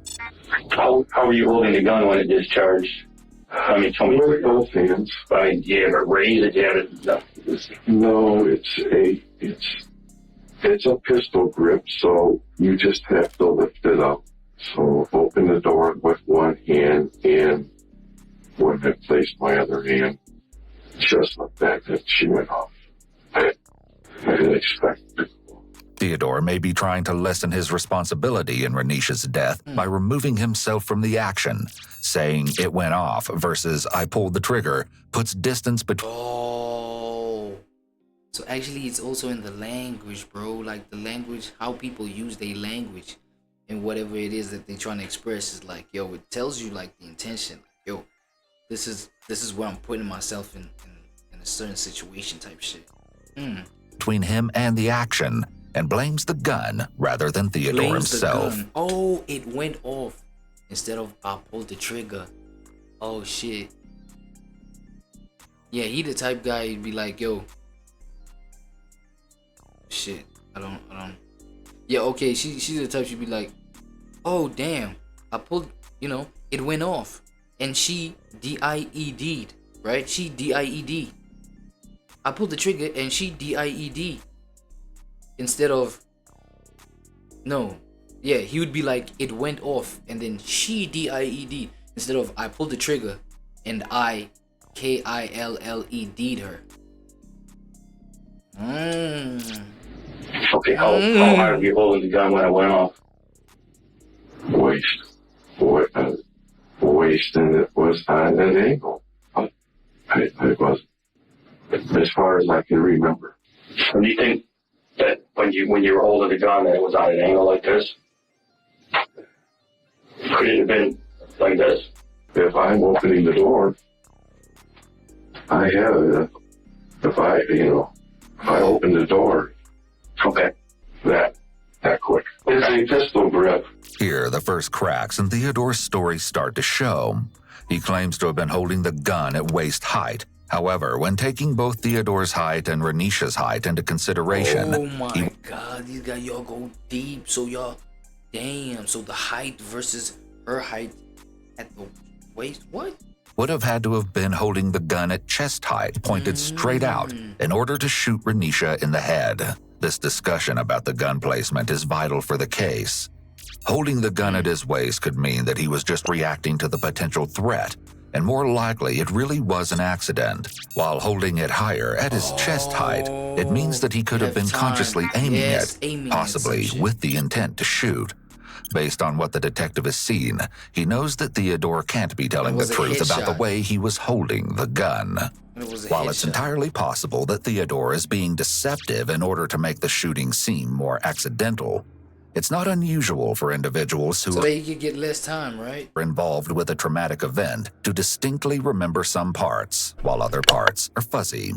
How were you holding the gun when it discharged? I mean, tell me. With both hands. I mean, do you have it raised? Do you have it? No, it's a pistol grip, so you just have to lift it up. So open the door with one hand, and when I placed my other hand just like that, she went off. I didn't expect it. Theodore may be trying to lessen his responsibility in Renisha's death by removing himself from the action, saying it went off versus I pulled the trigger puts distance between. Oh, so actually it's also in the language, bro. Like the language, how people use their language and whatever it is that they're trying to express is like, yo, it tells you like the intention. Yo, this is where I'm putting myself in a certain situation type shit. Between him and the action, and blames the gun rather than Theodore himself. Oh, it went off instead of I pulled the trigger. Oh shit. Yeah, he the type guy he'd be like, yo, shit, I don't. Yeah, okay, she's the type she'd be like, oh damn, I pulled, you know, it went off, and she DIED'd, right? She DIED. I pulled the trigger and she DIED. Instead of, no, yeah, he would be like, it went off, and then she DIED, instead of I pulled the trigger and I KILLED'd her. Okay, how hard were you holding the gun when it went off? Waist, and it was on an angle. I was, as far as I can remember. So do you think that when you were holding the gun that it was on an angle like this? Could it have been like this? If I'm opening the door, I have it. If I open the door, okay, that quick. It's a pistol grip. Here, the first cracks in Theodore's story start to show. He claims to have been holding the gun at waist height. However, when taking both Theodore's height and Renisha's height into consideration... Oh my god, these guys, y'all go deep. So y'all, damn, so the height versus her height at the waist, what? Would have had to have been holding the gun at chest height, pointed straight out, in order to shoot Renisha in the head. This discussion about the gun placement is vital for the case. Holding the gun at his waist could mean that he was just reacting to the potential threat, and more likely it really was an accident. While holding it higher at his chest height, it means that he could have been consciously aiming it, possibly with the intent to shoot. Based on what the detective has seen, he knows that Theodore can't be telling the truth about the way he was holding the gun. While it's entirely possible that Theodore is being deceptive in order to make the shooting seem more accidental, it's not unusual for individuals who he could get less time, right? are involved with a traumatic event to distinctly remember some parts, while other parts are fuzzy.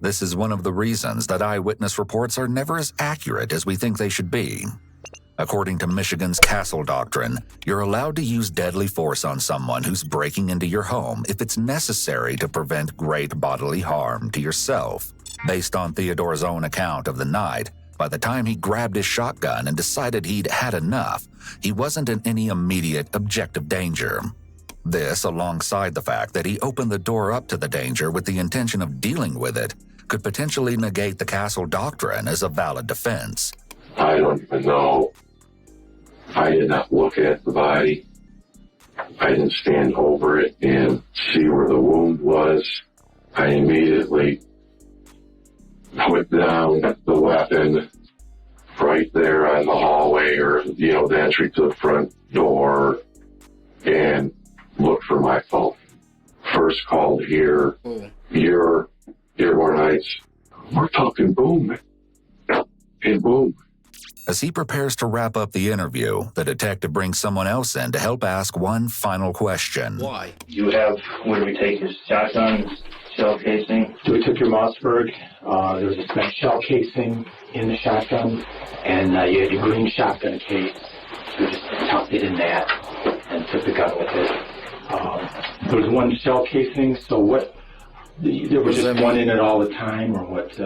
This is one of the reasons that eyewitness reports are never as accurate as we think they should be. According to Michigan's Castle Doctrine, you're allowed to use deadly force on someone who's breaking into your home if it's necessary to prevent great bodily harm to yourself. Based on Theodore's own account of the night, by the time he grabbed his shotgun and decided he'd had enough, he wasn't in any immediate objective danger. This, alongside the fact that he opened the door up to the danger with the intention of dealing with it, could potentially negate the Castle Doctrine as a valid defense. I don't even know. I did not look at the body. I didn't stand over it and see where the wound was. I immediately put down the weapon right there on the hallway, or, the entry to the front door, and looked for my phone. First called here. Your Dearborn Heights. We're talking boom. And boom. As he prepares to wrap up the interview, the detective brings someone else in to help ask one final question. Why? You have, where do we take his shotgun, shell casing? So we took your Mossberg. There was a spent shell casing in the shotgun, and you had your green shotgun case. So we just tucked it in that and took the gun with it. There was one shell casing, so what? There was just one in it all the time, or what?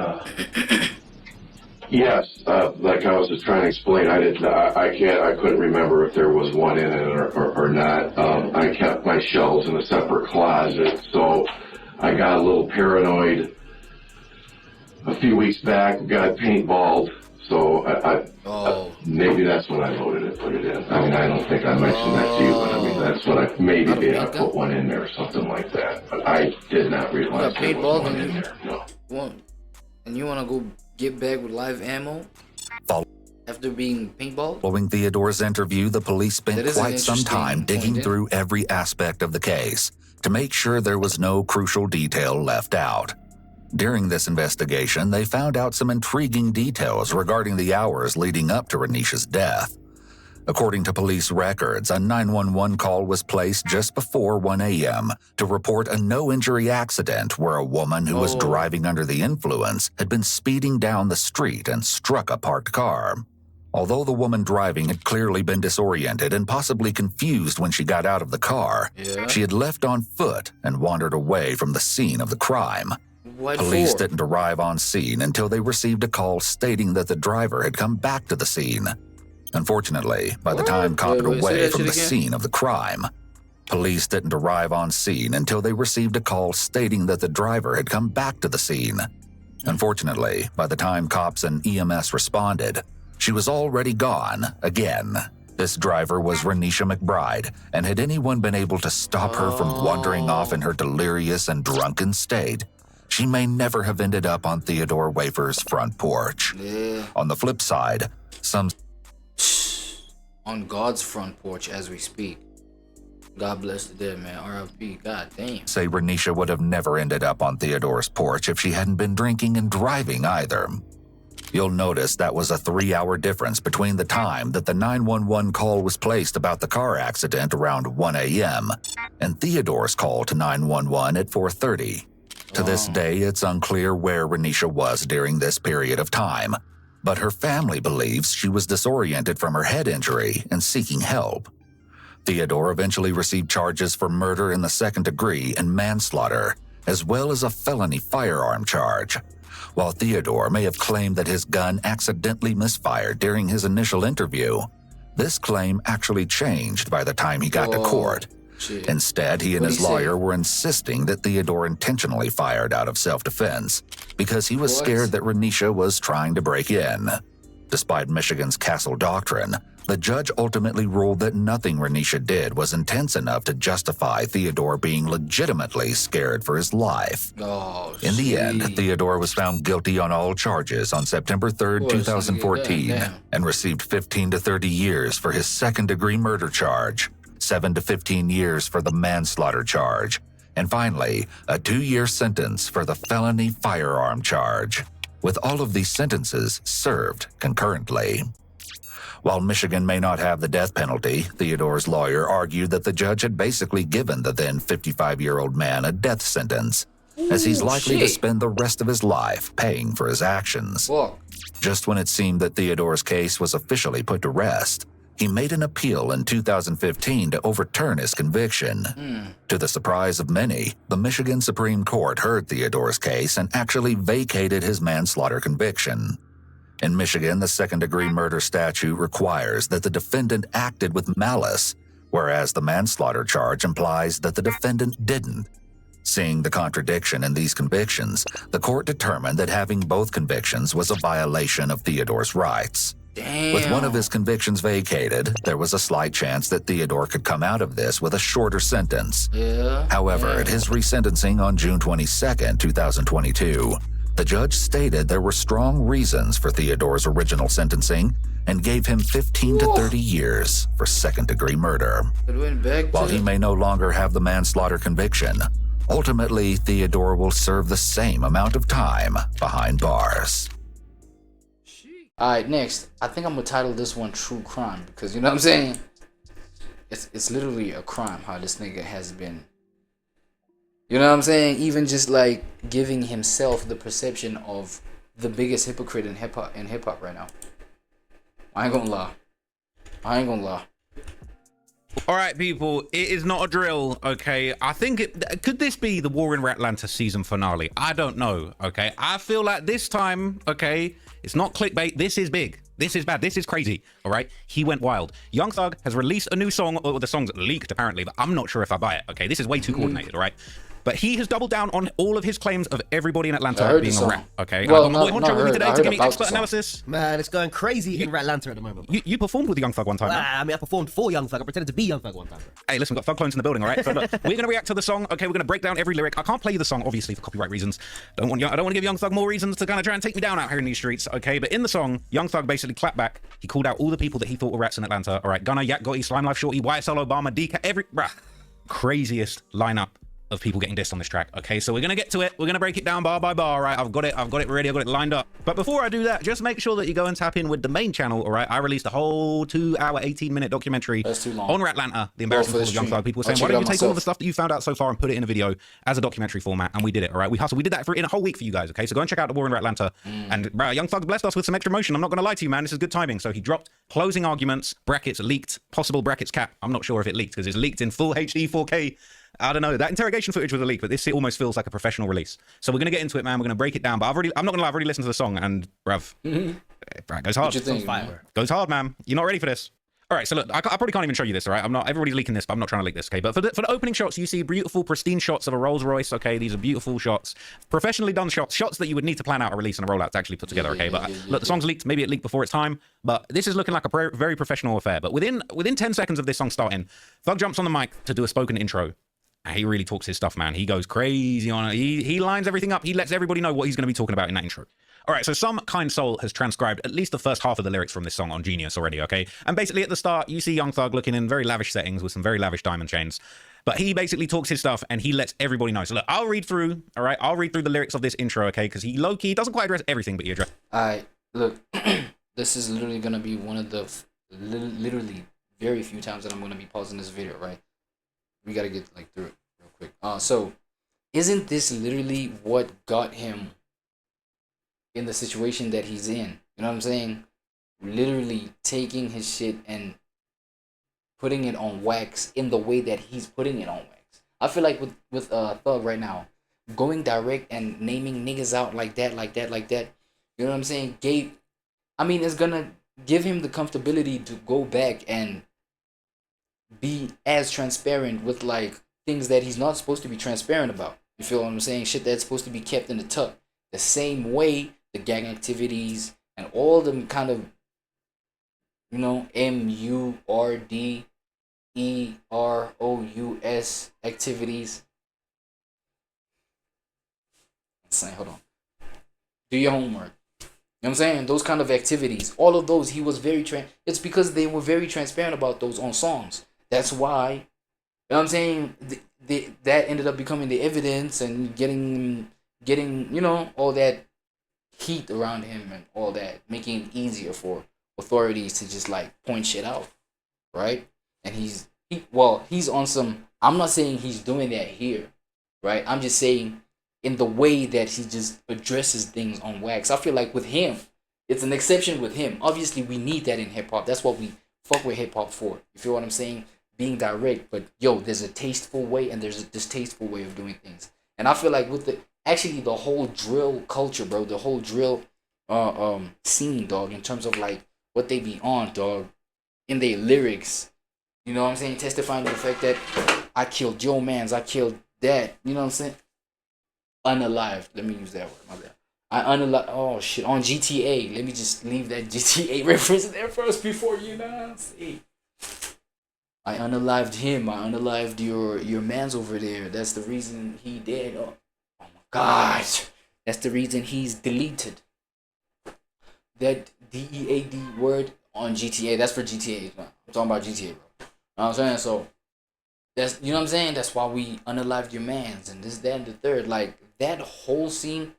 Yes, like I was just trying to explain, I couldn't remember if there was one in it or not. I kept my shells in a separate closet, so I got a little paranoid a few weeks back, got paintballed, so maybe that's when I loaded it, put it in. I mean, I don't think I mentioned that to you, but I mean, that's what I put one in there or something like that. But I did not realize there was one in there, no. And you want to go get back with live ammo after being paintball? Following Theodore's interview, the police spent quite some time digging through every aspect of the case to make sure there was no crucial detail left out. During this investigation, they found out some intriguing details regarding the hours leading up to Renisha's death. According to police records, a 911 call was placed just before 1 a.m. to report a no-injury accident where a woman who was driving under the influence had been speeding down the street and struck a parked car. Although the woman driving had clearly been disoriented and possibly confused when she got out of the car, she had left on foot and wandered away from the scene of the crime. Police didn't arrive on scene until they received a call stating that the driver had come back to the scene. Unfortunately, by the time copped away from the scene of the crime, police didn't arrive on scene until they received a call stating that the driver had come back to the scene. Unfortunately, by the time cops and EMS responded, she was already gone again. This driver was Renisha McBride, and had anyone been able to stop her from wandering off in her delirious and drunken state, she may never have ended up on Theodore Wafer's front porch. On the flip side, some on God's front porch as we speak. God bless the dead, man. R.I.P. God damn. say Renisha would have never ended up on Theodore's porch if she hadn't been drinking and driving either. You'll notice that was a 3-hour difference between the time that the 911 call was placed about the car accident around 1 a.m. and Theodore's call to 911 at 4:30. To this day, it's unclear where Renisha was during this period of time, but her family believes she was disoriented from her head injury and seeking help. Theodore eventually received charges for murder in the second degree and manslaughter, as well as a felony firearm charge. While Theodore may have claimed that his gun accidentally misfired during his initial interview, this claim actually changed by the time he got to court. Instead, he and his lawyer were insisting that Theodore intentionally fired out of self-defense because he was scared that Renisha was trying to break in. Despite Michigan's castle doctrine, the judge ultimately ruled that nothing Renisha did was intense enough to justify Theodore being legitimately scared for his life. Oh, In the end, Theodore was found guilty on all charges on September 3rd, 2014, and received 15 to 30 years for his second-degree murder charge, 7 to 15 years for the manslaughter charge, and finally, a 2-year sentence for the felony firearm charge, with all of these sentences served concurrently. While Michigan may not have the death penalty, Theodore's lawyer argued that the judge had basically given the then 55-year-old man a death sentence, as he's likely to spend the rest of his life paying for his actions. Just when it seemed that Theodore's case was officially put to rest, he made an appeal in 2015 to overturn his conviction. To the surprise of many, the Michigan Supreme Court heard Theodore's case and actually vacated his manslaughter conviction. In Michigan, the second-degree murder statute requires that the defendant acted with malice, whereas the manslaughter charge implies that the defendant didn't. Seeing the contradiction in these convictions, the court determined that having both convictions was a violation of Theodore's rights. With one of his convictions vacated, there was a slight chance that Theodore could come out of this with a shorter sentence. However, at his resentencing on June 22, 2022, the judge stated there were strong reasons for Theodore's original sentencing and gave him 15 to 30 years for second-degree murder. While he may no longer have the manslaughter conviction, ultimately Theodore will serve the same amount of time behind bars. Alright, next. I think I'm gonna title this one True Crime, because you know what I'm saying? It's literally a crime how this nigga has been. You know what I'm saying? Even just like giving himself the perception of the biggest hypocrite in hip hop right now. I ain't gonna lie. All right, people, it is not a drill, okay? I think could this be the War in Ratlanta season finale? I don't know, okay? I feel like this time, okay, it's not clickbait. This is big. This is bad. This is crazy, all right? He went wild. Young Thug has released a new song, or the song's leaked apparently, but I'm not sure if I buy it, okay? This is way too coordinated, all right? But he has doubled down on all of his claims of everybody in Atlanta being a rat, okay? Well, I got my boy Honcho with me today to give me expert analysis. Man, it's going crazy in Atlanta at the moment. You performed with Young Thug one time, man. I mean, I performed for Young Thug. I pretended to be Young Thug one time. Hey, listen, we've got Thug clones in the building, all right? So look, we're going to react to the song, okay? We're going to break down every lyric. I can't play you the song, obviously, for copyright reasons. I don't want to give Young Thug more reasons to kind of try and take me down out here in these streets, okay? But in the song, Young Thug basically clapped back. He called out all the people that he thought were rats in Atlanta, all right? Gunna, Yak Gotti, Slime Life Shorty, YSL Obama, DK, craziest lineup of people getting dissed on this track. Okay, so we're gonna get to it. We're gonna break it down bar by bar. All right, I've got it ready. I've got it lined up. But before I do that, just make sure that you go and tap in with the main channel. All right, I released a whole 2-hour, 18-minute documentary on Ratlanta, the embarrassing fall of Young Thug. People were saying, why don't you take all the stuff that you found out so far and put it in a video as a documentary format? And we did it. All right, we hustled. We did that in a whole week for you guys. Okay, so go and check out the War in Ratlanta. And Young Thug blessed us with some extra motion. I'm not gonna lie to you, man. This is good timing. So he dropped closing arguments, brackets leaked, possible brackets cap. I'm not sure if it leaked because it's leaked in full HD 4K. I don't know. That interrogation footage was a leak, but this almost feels like a professional release. So we're going to get into it, man. We're going to break it down. But I'm not going to lie, I've already listened to the song, and bruv, it goes hard. Goes hard, man. You're not ready for this. All right, so look, I probably can't even show you this, all right? Everybody's leaking this, but I'm not trying to leak this, okay? But for the opening shots, you see beautiful, pristine shots of a Rolls Royce, okay? These are beautiful shots. Professionally done shots that you would need to plan out a release and a rollout to actually put together, okay? But look, the song's leaked. Maybe it leaked before its time, but this is looking like a very professional affair. But within 10 seconds of this song starting, Thug jumps on the mic to do a spoken intro. And he really talks his stuff, man. He goes crazy on it. He lines everything up. He lets everybody know what he's going to be talking about in that intro. All right, so some kind soul has transcribed at least the first half of the lyrics from this song on Genius already, okay? And basically at the start, you see Young Thug looking in very lavish settings with some very lavish diamond chains. But he basically talks his stuff and he lets everybody know. So look, I'll read through, all right? I'll read through the lyrics of this intro, okay? Because he low-key doesn't quite address everything, but he addresses. All right, look, this is literally going to be one of the literally very few times that I'm going to be pausing this video, right? We got to get like through it real quick. So isn't this literally what got him in the situation that he's in? You know what I'm saying? Literally taking his shit and putting it on wax in the way that he's putting it on wax. I feel like with Thug right now, going direct and naming niggas out like that. You know what I'm saying? It's gonna give him the comfortability to go back and be as transparent with like things that he's not supposed to be transparent about. You feel what I'm saying? Shit that's supposed to be kept in the tuck. The same way the gang activities and all the kind of You know, MURDEROUS activities. Insane. Hold on. Do your homework. You know what I'm saying? Those kind of activities. All of those, he was very it's because they were very transparent about those on songs. That's why, you know what I'm saying? That ended up becoming the evidence and getting, you know, all that heat around him and all that, making it easier for authorities to just like point shit out, right? And he's on some. I'm not saying he's doing that here, right? I'm just saying in the way that he just addresses things on wax. I feel like with him, it's an exception with him. Obviously, we need that in hip hop. That's what we fuck with hip hop for. You feel what I'm saying? Being direct, but yo, there's a tasteful way and there's a distasteful way of doing things. And I feel like with the whole drill culture, bro, the whole drill scene, dog, in terms of like what they be on, dog, in their lyrics, you know what I'm saying, testifying to the fact that I killed your mans, I killed that, you know what I'm saying? Unalived. Let me use that word, my bad. I unalived, oh shit, on GTA. Let me just leave that GTA reference there first before, you know what I'm saying? I unalived him, I unalived your mans over there. That's the reason he dead. Oh my god. That's the reason he's deleted. That DEAD word on GTA, that's for GTA. I'm talking about GTA, bro. You know what I'm saying? So, that's, you know what I'm saying? That's why we unalived your mans and this, that, and the third. Like, that whole scene,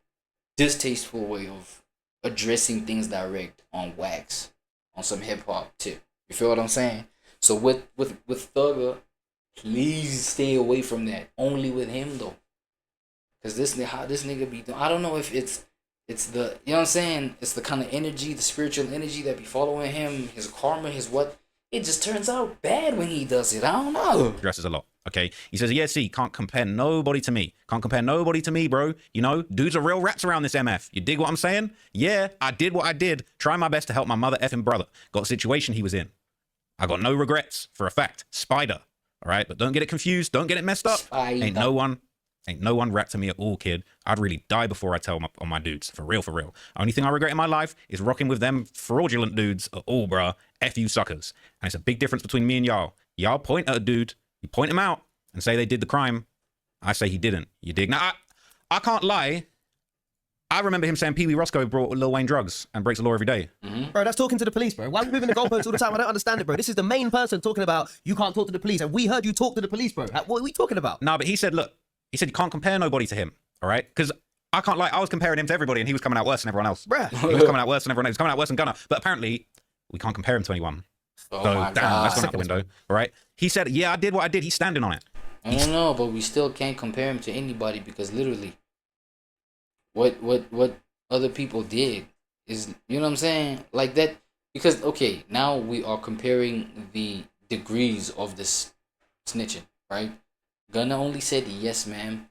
distasteful way of addressing things direct on wax, on some hip-hop tip. You feel what I'm saying? So, with Thugger, please stay away from that. Only with him, though. Because how this nigga be doing, I don't know if it's the, you know what I'm saying? It's the kind of energy, the spiritual energy that be following him, his karma, his what. It just turns out bad when he does it. I don't know. Dresses a lot. Okay. He says, yeah, see, can't compare nobody to me. Can't compare nobody to me, bro. You know, dudes are real rats around this MF. You dig what I'm saying? Yeah, I did what I did. Try my best to help my mother effing brother. Got a situation he was in. I got no regrets, for a fact. Spider. All right? But don't get it confused. Don't get it messed up. Spider. Ain't no one rat to me at all, kid. I'd really die before I tell on my dudes. For real, for real. Only thing I regret in my life is rocking with them fraudulent dudes at all, bruh. F you suckers. And it's a big difference between me and y'all. Y'all point at a dude, you point him out, and say they did the crime. I say he didn't. You dig? Now, I can't lie. I remember him saying Pee Wee Roscoe brought Lil Wayne drugs and breaks the law every day. Mm-hmm. Bro, that's talking to the police, bro. Why are we moving the goalposts all the time? I don't understand it, bro. This is the main person talking about you can't talk to the police. And we heard you talk to the police, bro. What are we talking about? No, but he said, look, he said you can't compare nobody to him, all right? Because I can't lie, I was comparing him to everybody and he was coming out worse than everyone else. Bruh. He was coming out worse than everyone else. He was coming out worse than Gunner. But apparently, we can't compare him to anyone. Oh so, my damn, God. that's gone out the window, all right? He said, yeah, I did what I did. He's standing on it. I don't know, but we still can't compare him to anybody because literally, what other people did is, you know what I'm saying? Like that, because, okay, now we are comparing the degrees of this snitching, right? Gunna only said, yes, ma'am.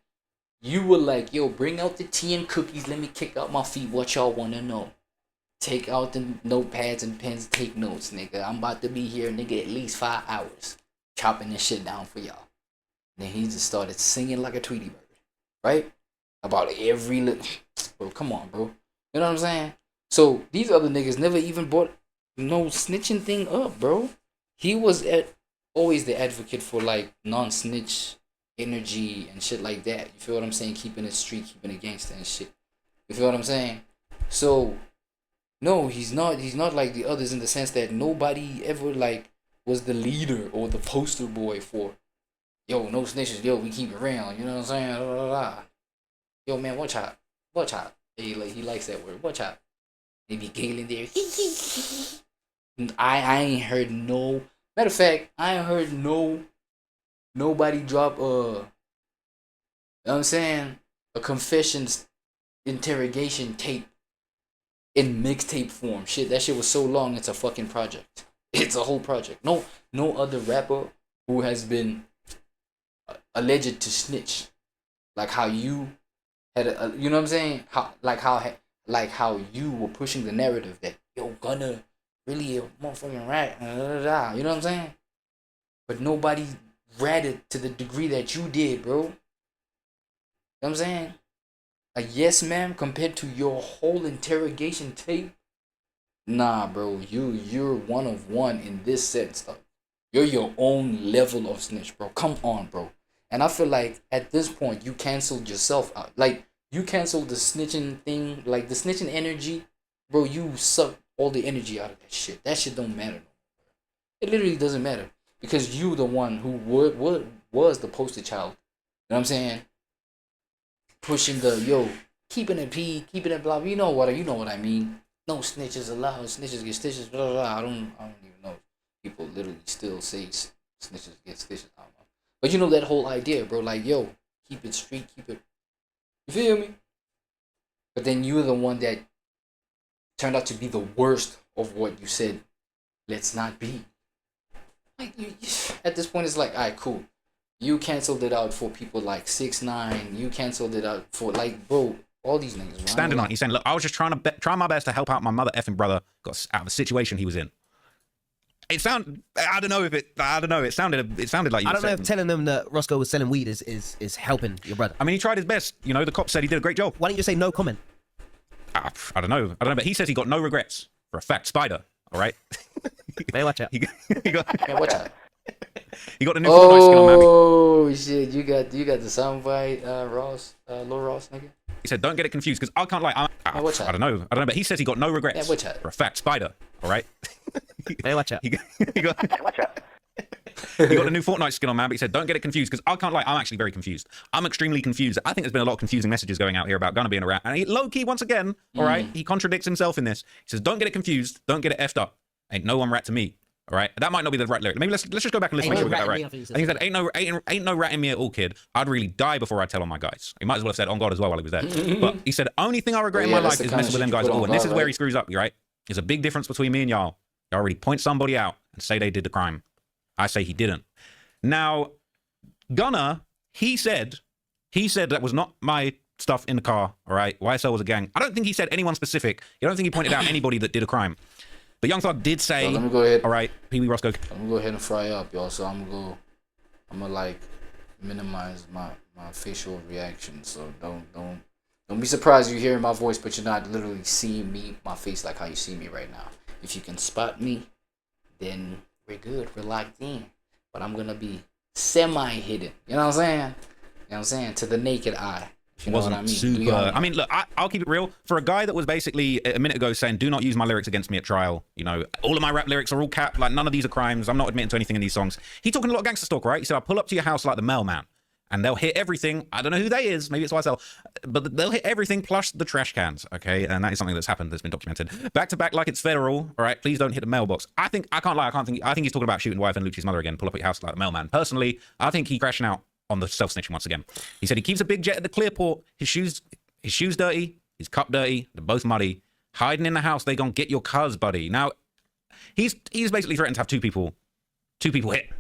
You were like, yo, bring out the tea and cookies. Let me kick out my feet. What y'all want to know? Take out the notepads and pens. Take notes, nigga. I'm about to be here, nigga, at least 5 hours. Chopping this shit down for y'all. Then he just started singing like a Tweety Bird. Right? About every little... Bro, come on, bro. You know what I'm saying? So, these other niggas never even brought no snitching thing up, bro. He was always the advocate for, like, non-snitch energy and shit like that. You feel what I'm saying? Keeping it street, keeping it gangster and shit. You feel what I'm saying? So, no, he's not like the others in the sense that nobody ever, like, was the leader or the poster boy for, yo, no snitches, yo, we keep it real. You know what I'm saying? Blah, blah, blah. Yo, man, watch out. Watch out. He likes that word. Watch out. They be giggling there. I ain't heard no... Matter of fact, I ain't heard nobody drop you know what I'm saying, a confessions interrogation tape in mixtape form. Shit, that shit was so long, it's a fucking project. It's a whole project. No other rapper who has been alleged to snitch, like how you had you know what I'm saying, how you were pushing the narrative that yo Gunna really a motherfucking rat, you know what I'm saying, but nobody ratted to the degree that you did, bro. You know what I'm saying? A yes ma'am compared to your whole interrogation tape. Nah, bro, you're one of one in this sense, though. You're your own level of snitch, bro. Come on, bro. And I feel like at this point you canceled yourself out. Like you canceled the snitching thing, like the snitching energy, bro. You suck all the energy out of that shit. That shit don't matter. It literally doesn't matter because you the one who was the poster child. You know what I'm saying? Pushing the keeping it P, keeping it blah. You know what I mean. No snitches allowed. Snitches get stitches. Blah, blah, blah. I don't even know. People literally still say snitches get stitches. I don't know. But you know that whole idea, bro. Like, yo, keep it street, keep it. You feel me? But then you're the one that turned out to be the worst of what you said. Let's not be. Like at this point, it's like, all right, cool. You canceled it out for people like 6ix9ine. You canceled it out for like, bro. All these niggas. Right? Standing on, he's saying, look, I was just trying my best to help out my mother effing brother got out of a situation he was in. It sounded, I don't know. It sounded like you. I don't know if telling them that Roscoe was selling weed is helping your brother. I mean, he tried his best. You know, the cop said he did a great job. Why don't you say no comment? I don't know, but he says he got no regrets for a fact. Spider, all right. Man, watch out. he got. Man, watch out. He got the new Fortnite skin on, man. Oh shit! You got the soundbite, Lil Ross, nigga. He said, "Don't get it confused, because I can't lie. I don't know, but he says he got no regrets for a fact. Spider, all right." Hey, watch out. He got the new Fortnite skin on, man, but he said, "Don't get it confused, because I can't lie. I'm actually very confused. I'm extremely confused. I think there's been a lot of confusing messages going out here about Gunna being a rat, and he low key once again, all right, he contradicts himself in this. He says, "Don't get it confused. Don't get it effed up. Ain't no one rat to me." All right, that might not be the right lyric. Maybe let's just go back and listen. Make sure we got that right. I think he said, "Ain't no rat in me at all, kid. I'd really die before I tell on my guys." He might as well have said "on God" as well while he was there. But he said, "Only thing I regret in my life is messing with them guys at all." And this is where he screws up. Right? There's a big difference between me and y'all. Y'all already point somebody out and say they did the crime. I say he didn't. Now, Gunna, he said that was not my stuff in the car. All right, YSL was a gang. I don't think he said anyone specific. I don't think he pointed out anybody that did a crime. But Young Thug did say, let me go ahead. All right, Pee Wee Roscoe. I'm gonna go ahead and fry up, y'all. So I'm gonna like minimize my facial reaction. So don't be surprised you hear my voice, but you're not literally seeing my face like how you see me right now. If you can spot me, then we're good. We're locked in. But I'm gonna be semi-hidden. You know what I'm saying? You know what I'm saying? To the naked eye. You know what I mean? Super. I mean, look, I'll keep it real. For a guy that was basically a minute ago saying, "Do not use my lyrics against me at trial," you know, all of my rap lyrics are all cap. Like, none of these are crimes. I'm not admitting to anything in these songs. He's talking a lot of gangster talk, right? He said, "I'll pull up to your house like the mailman, and they'll hit everything." I don't know who they is. Maybe it's YSL, but they'll hit everything plus the trash cans. Okay, and that is something that's happened. That's been documented. Back to back, like it's federal. All right, please don't hit the mailbox. I can't lie. I think he's talking about shooting wife and Lucci's mother again. Pull up at your house like the mailman. Personally, I think he crashing out on the self-snitching once again. He said he keeps a big jet at the Clearport. His shoes dirty, his cup dirty, they're both muddy. Hiding in the house, they gonna get your cuz, buddy. Now, he's basically threatened to have two people hit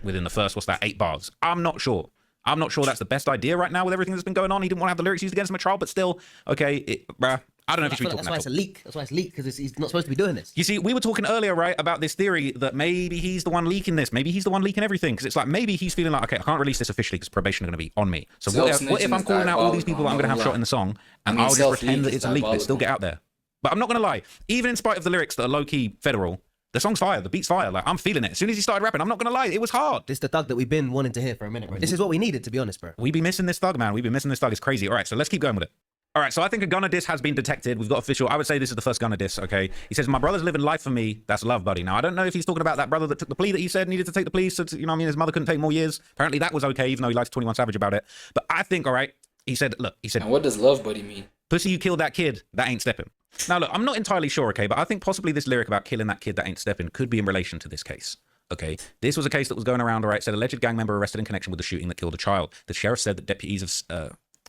within the first, 8 bars. I'm not sure that's the best idea right now with everything that's been going on. He didn't want to have the lyrics used against him at trial, but still, okay, bruh. I don't know if he should be talking that. That's why it's a leak. That's why it's leaked, because he's not supposed to be doing this. You see, we were talking earlier, right, about this theory that maybe he's the one leaking this. Maybe he's the one leaking everything. Because it's like, maybe he's feeling like, okay, I can't release this officially because probation are going to be on me. So what if I'm calling out all these people that I'm going to have shot in the song, and I'll just pretend that it's a leak, but it still get out there? But I'm not going to lie. Even in spite of the lyrics that are low-key federal, the song's fire, the beat's fire. Like, I'm feeling it. As soon as he started rapping, I'm not going to lie, it was hard. This is the Thug that we've been wanting to hear for a minute, bro. This is what we needed, to be honest, bro. We be missing this Thug, man. We've been missing this Thug. It's crazy. All right, so let's keep going with it. All right, so I think a Gunna diss has been detected. We've got official. I would say this is the first Gunna diss, okay? He says, "My brother's living life for me. That's love, buddy." Now, I don't know if he's talking about that brother that took the plea that he said needed to take the plea. So, you know what I mean? His mother couldn't take more years. Apparently, that was okay, even though he likes 21 Savage about it. But I think, all right, he said, and what does love buddy mean? "Pussy, you killed that kid. That ain't stepping." Now, look, I'm not entirely sure, okay? But I think possibly this lyric about killing that kid that ain't stepping could be in relation to this case. Okay, this was a case that was going around, all right, said alleged gang member arrested in connection with the shooting that killed a child. The sheriff said that deputies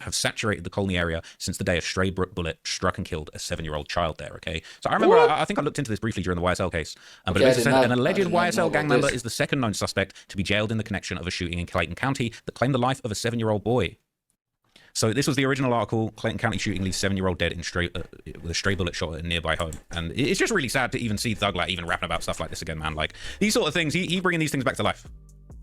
have saturated the Colney area since the day a stray bullet struck and killed a 7-year-old child there, okay? So I remember, I think I looked into this briefly during the YSL case. But it basically said an alleged YSL gang member is the second known suspect to be jailed in the connection of a shooting in Clayton County that claimed the life of a 7-year-old boy. So this was the original article. Clayton County shooting leaves 7-year-old dead with a stray bullet shot at a nearby home. And it's just really sad to even see Thug like even rapping about stuff like this again, man. Like these sort of things, he bringing these things back to life.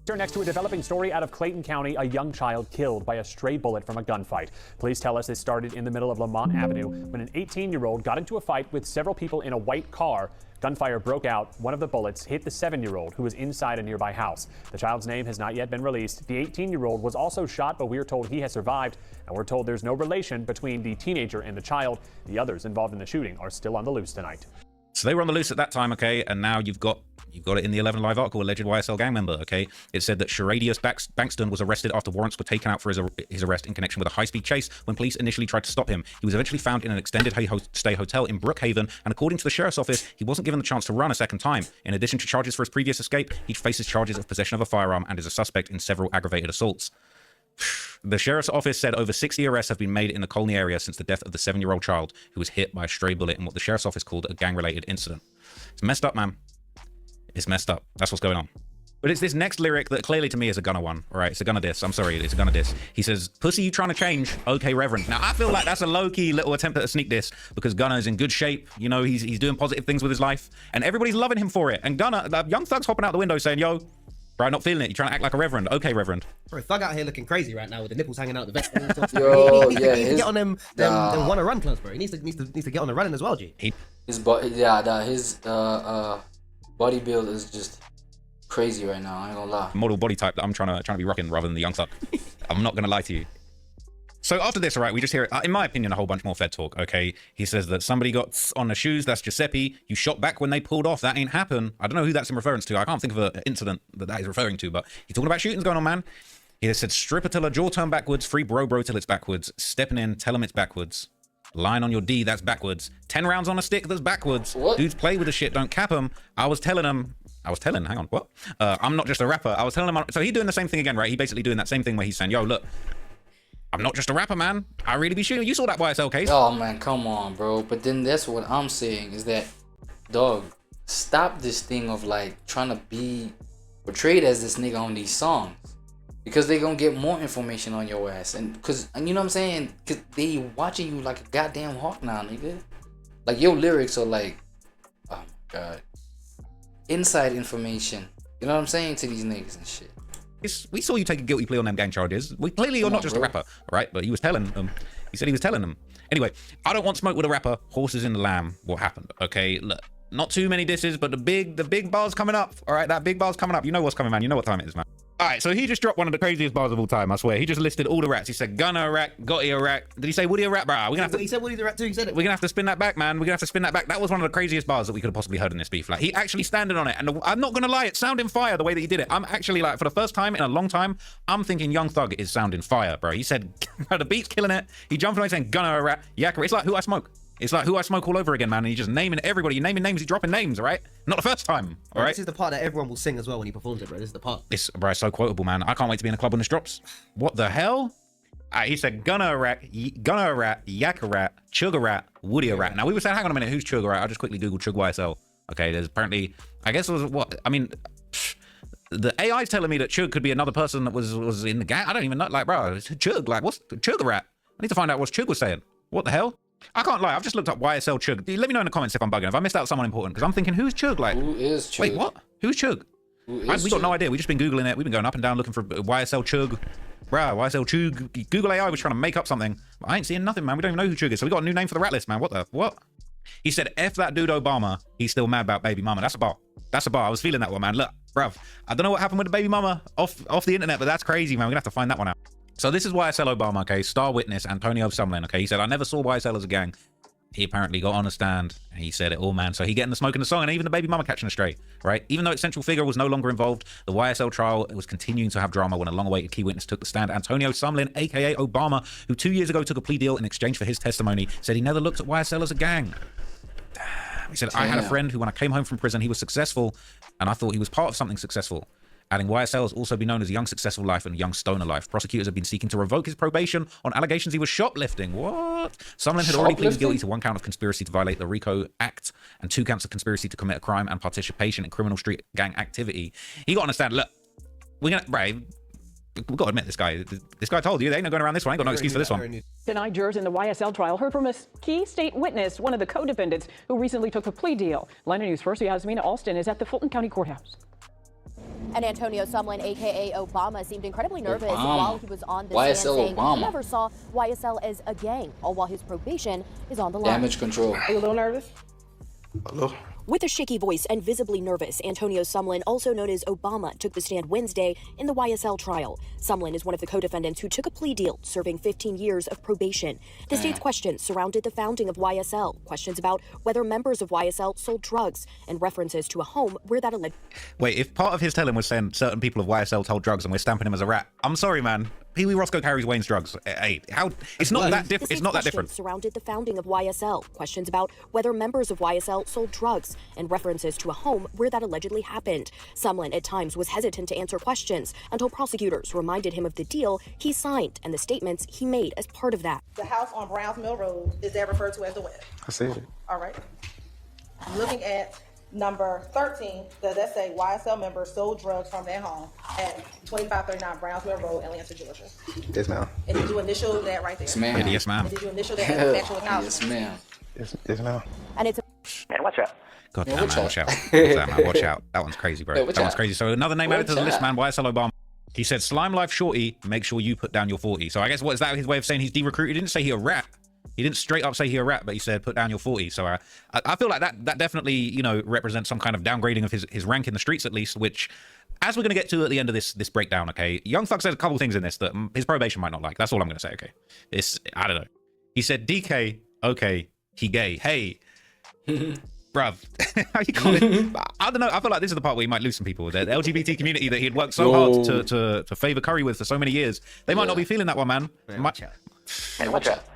Turn next to a developing story out of Clayton County, a young child killed by a stray bullet from a gunfight. Police tell us it started in the middle of Lamont Avenue when an 18-year-old got into a fight with several people in a white car. Gunfire broke out. One of the bullets hit the 7-year-old who was inside a nearby house. The child's name has not yet been released. The 18-year-old was also shot, but we are told he has survived, and we're told there's no relation between the teenager and the child. The others involved in the shooting are still on the loose tonight. So they were on the loose at that time, okay, and now you've got it in the 11 Live article, alleged YSL gang member, okay? It said that Sheradius Bankston was arrested after warrants were taken out for his arrest in connection with a high-speed chase when police initially tried to stop him. He was eventually found in an extended stay hotel in Brookhaven, and according to the sheriff's office, he wasn't given the chance to run a second time. In addition to charges for his previous escape, he faces charges of possession of a firearm and is a suspect in several aggravated assaults. The sheriff's office said over 60 arrests have been made in the Colney area since the death of the 7-year-old child who was hit by a stray bullet in what the sheriff's office called a gang-related incident. It's messed up, man. It's messed up. That's what's going on. But it's this next lyric that clearly to me is a Gunner one. All right, it's a Gunner diss. I'm sorry, it's a Gunner diss. He says, "Pussy, you trying to change? Okay, Reverend." Now, I feel like that's a low-key little attempt at a sneak diss because Gunner's in good shape. You know, he's doing positive things with his life, and everybody's loving him for it. And Gunner, Young Thug's hopping out the window saying, "Yo, bro, not feeling it. You're trying to act like a Reverend. Okay, Reverend." Bro, Thug out here looking crazy right now with the nipples hanging out the vest. Yo, he needs to get on them wanna run clubs, bro. He needs to get on the running as well, G. His body build is just crazy right now. I ain't gonna lie. Model body type that I'm trying to be rocking rather than the Young Thug. I'm not gonna lie to you. So after this, all right, we just hear, in my opinion, a whole bunch more Fed talk, okay? He says that somebody got on the shoes, that's Giuseppe. You shot back when they pulled off, that ain't happen. I don't know who that's in reference to. I can't think of an incident that is referring to, but he's talking about shootings going on, man. He said, stripper till her jaw turn backwards, free bro till it's backwards, stepping in, tell him it's backwards. Line on your D, that's backwards. 10 rounds on a stick, that's backwards. What? Dudes play with the shit, don't cap them. hang on, what? I'm not just a rapper. I was telling him, so he's doing the same thing again, right? He basically doing that same thing where he's saying, yo, look, I'm not just a rapper, man. I really be shooting. You saw that YSL case. Oh, man, come on, bro. But then that's what I'm saying is that, dog, stop this thing of, like, trying to be portrayed as this nigga on these songs. Because they gonna get more information on your ass. And you know what I'm saying? Because they watching you like a goddamn hawk now, nigga. Like, your lyrics are like, oh, my God. Inside information. You know what I'm saying? To these niggas and shit. We saw you take a guilty plea on them gang charges. Clearly you're not just a rapper, right? But he was telling them. He said he was telling them. Anyway, I don't want smoke with a rapper. Horses in the lamb. What happened? Okay, look. Not too many disses, but the big bar's coming up. All right, that big bar's coming up. You know what's coming, man. You know what time it is, man. All right, so he just dropped one of the craziest bars of all time, I swear. He just listed all the rats. He said Gunner a rat, Gotti a rat. Did he say Woody a rat, bro? He said Woody the rat too, he said it. We're gonna have to spin that back, man. We're gonna have to spin that back. That was one of the craziest bars that we could have possibly heard in this beef. Like, he actually standing on it. And I'm not gonna lie, it sounded fire the way that he did it. I'm actually, like, for the first time in a long time, I'm thinking Young Thug is sounding fire, bro. He said, the beat's killing it. He jumped on it saying Gunner a rat, Yakka. It's like Who I Smoke. It's like Who I Smoke all over again, man. And he's just naming everybody. You're naming names, he's dropping names, all right? Not the first time, all right? This is the part that everyone will sing as well when he performs it, bro. This is the part. It's, bro, it's so quotable, man. I can't wait to be in a club when this drops. What the hell? He said Gunner a rat, Yakka rat, Chug a rat, Woody a rat. Now, we were saying, hang on a minute, who's Chug a rat? I just quickly Googled Chug YSL. Okay, there's apparently, I guess it was what? I mean, the AI's telling me that Chug could be another person that was in the gang. I don't even know. Like, bro, it's Chug. Like, what's Chug a rat? I need to find out what Chug was saying. What the hell? I can't lie. I've just looked up YSL Chug. Let me know in the comments if I'm bugging. If I missed out someone important, because I'm thinking, who's Chug? Like, who is Chug? Wait, what? Who's Chug? We got no idea. We've just been Googling it. We've been going up and down looking for YSL Chug. Bruh, YSL Chug. Google AI was trying to make up something. But I ain't seeing nothing, man. We don't even know who Chug is. So we got a new name for the rat list, man. What? He said, F that dude Obama. He's still mad about baby mama. That's a bar. That's a bar. I was feeling that one, man. Look, bruv. I don't know what happened with the baby mama off the internet, but that's crazy, man. We're gonna have to find that one out. So this is YSL Obama, okay? Star witness Antonio Sumlin, okay? He said, I never saw YSL as a gang. He apparently got on a stand and he said it all, man. So he getting the smoke in the song and even the baby mama catching a stray, right? Even though its central figure was no longer involved, the YSL trial was continuing to have drama when a long-awaited key witness took the stand. Antonio Sumlin, aka Obama, who 2 years ago took a plea deal in exchange for his testimony, said he never looked at YSL as a gang. Damn. He said, I had a friend who, when I came home from prison, he was successful and I thought he was part of something successful. Adding, YSL has also been known as Young Successful Life and Young Stoner Life. Prosecutors have been seeking to revoke his probation on allegations he was shoplifting. What? Sumlin had already pleaded guilty to 1 count of conspiracy to violate the RICO Act and 2 counts of conspiracy to commit a crime and participation in criminal street gang activity. He got on a stand. Look, we've got to admit this guy. This guy told you they ain't no going around this one. Ain't got no excuse for this one. Tonight, jurors in the YSL trial heard from a key state witness, one of the co-defendants who recently took a plea deal. London News First, Yasmina Alston is at the Fulton County Courthouse. And Antonio Sumlin, aka Obama, seemed incredibly nervous Obama. while he was on the YSL stand, saying Obama. he never saw YSL as a gang, all while his probation is on the line. Damage control. Are you a little nervous? A little. With a shaky voice and visibly nervous, Antonio Sumlin, also known as Obama, took the stand Wednesday in the YSL trial. Sumlin is one of the co-defendants who took a plea deal, serving 15 years of probation. The state's questions surrounded the founding of YSL, questions about whether members of YSL sold drugs, and references to a home where that alleged... Wait, if part of his telling was saying certain people of YSL told drugs and we're stamping him as a rat, I'm sorry, man. Pee Wee Roscoe carries Wayne's drugs. Hey, how? It's not that different. It's not that different. Surrounded the founding of YSL, questions about whether members of YSL sold drugs, and references to a home where that allegedly happened. Sumlin at times was hesitant to answer questions until prosecutors reminded him of the deal he signed and the statements he made as part of that. The house on Browns Mill Road, is that referred to as the what? I see it. All right. Looking at number 13, does that say YSL members sold drugs from their home at 2539 Browns Mill Road, Atlanta, Georgia? Yes, ma'am. And did you initial that right there? Yes, ma'am. Yes, ma'am. And did you initial that as a factual Yes, acknowledgement? ma'am. Yes, ma'am. And it's Man, watch out. God Yeah, damn, watch man, out. watch out. Watch out, man, watch out. That one's crazy, bro. Yeah, watch That one's out. crazy. So another name added to the Watch list, out. man. YSL Obama. He said, Slime Life Shorty, make sure you put down your 40. So I guess what is that his way of saying he's de-recruited? He didn't say he a rat. He didn't straight up say he a rat, but he said put down your 40. So I feel like that definitely, you know, represents some kind of downgrading of his rank in the streets, at least, which, as we're going to get to at the end of this breakdown, okay, Young Thug said a couple things in this that his probation might not like. That's all I'm going to say, okay? I don't know. He said, DK, okay, he gay. Hey, bruv, how you call it? I don't know. I feel like this is the part where he might lose some people. The LGBT community that he had worked so hard to favor Curry with for so many years, they might not be feeling that one, man. Watch out.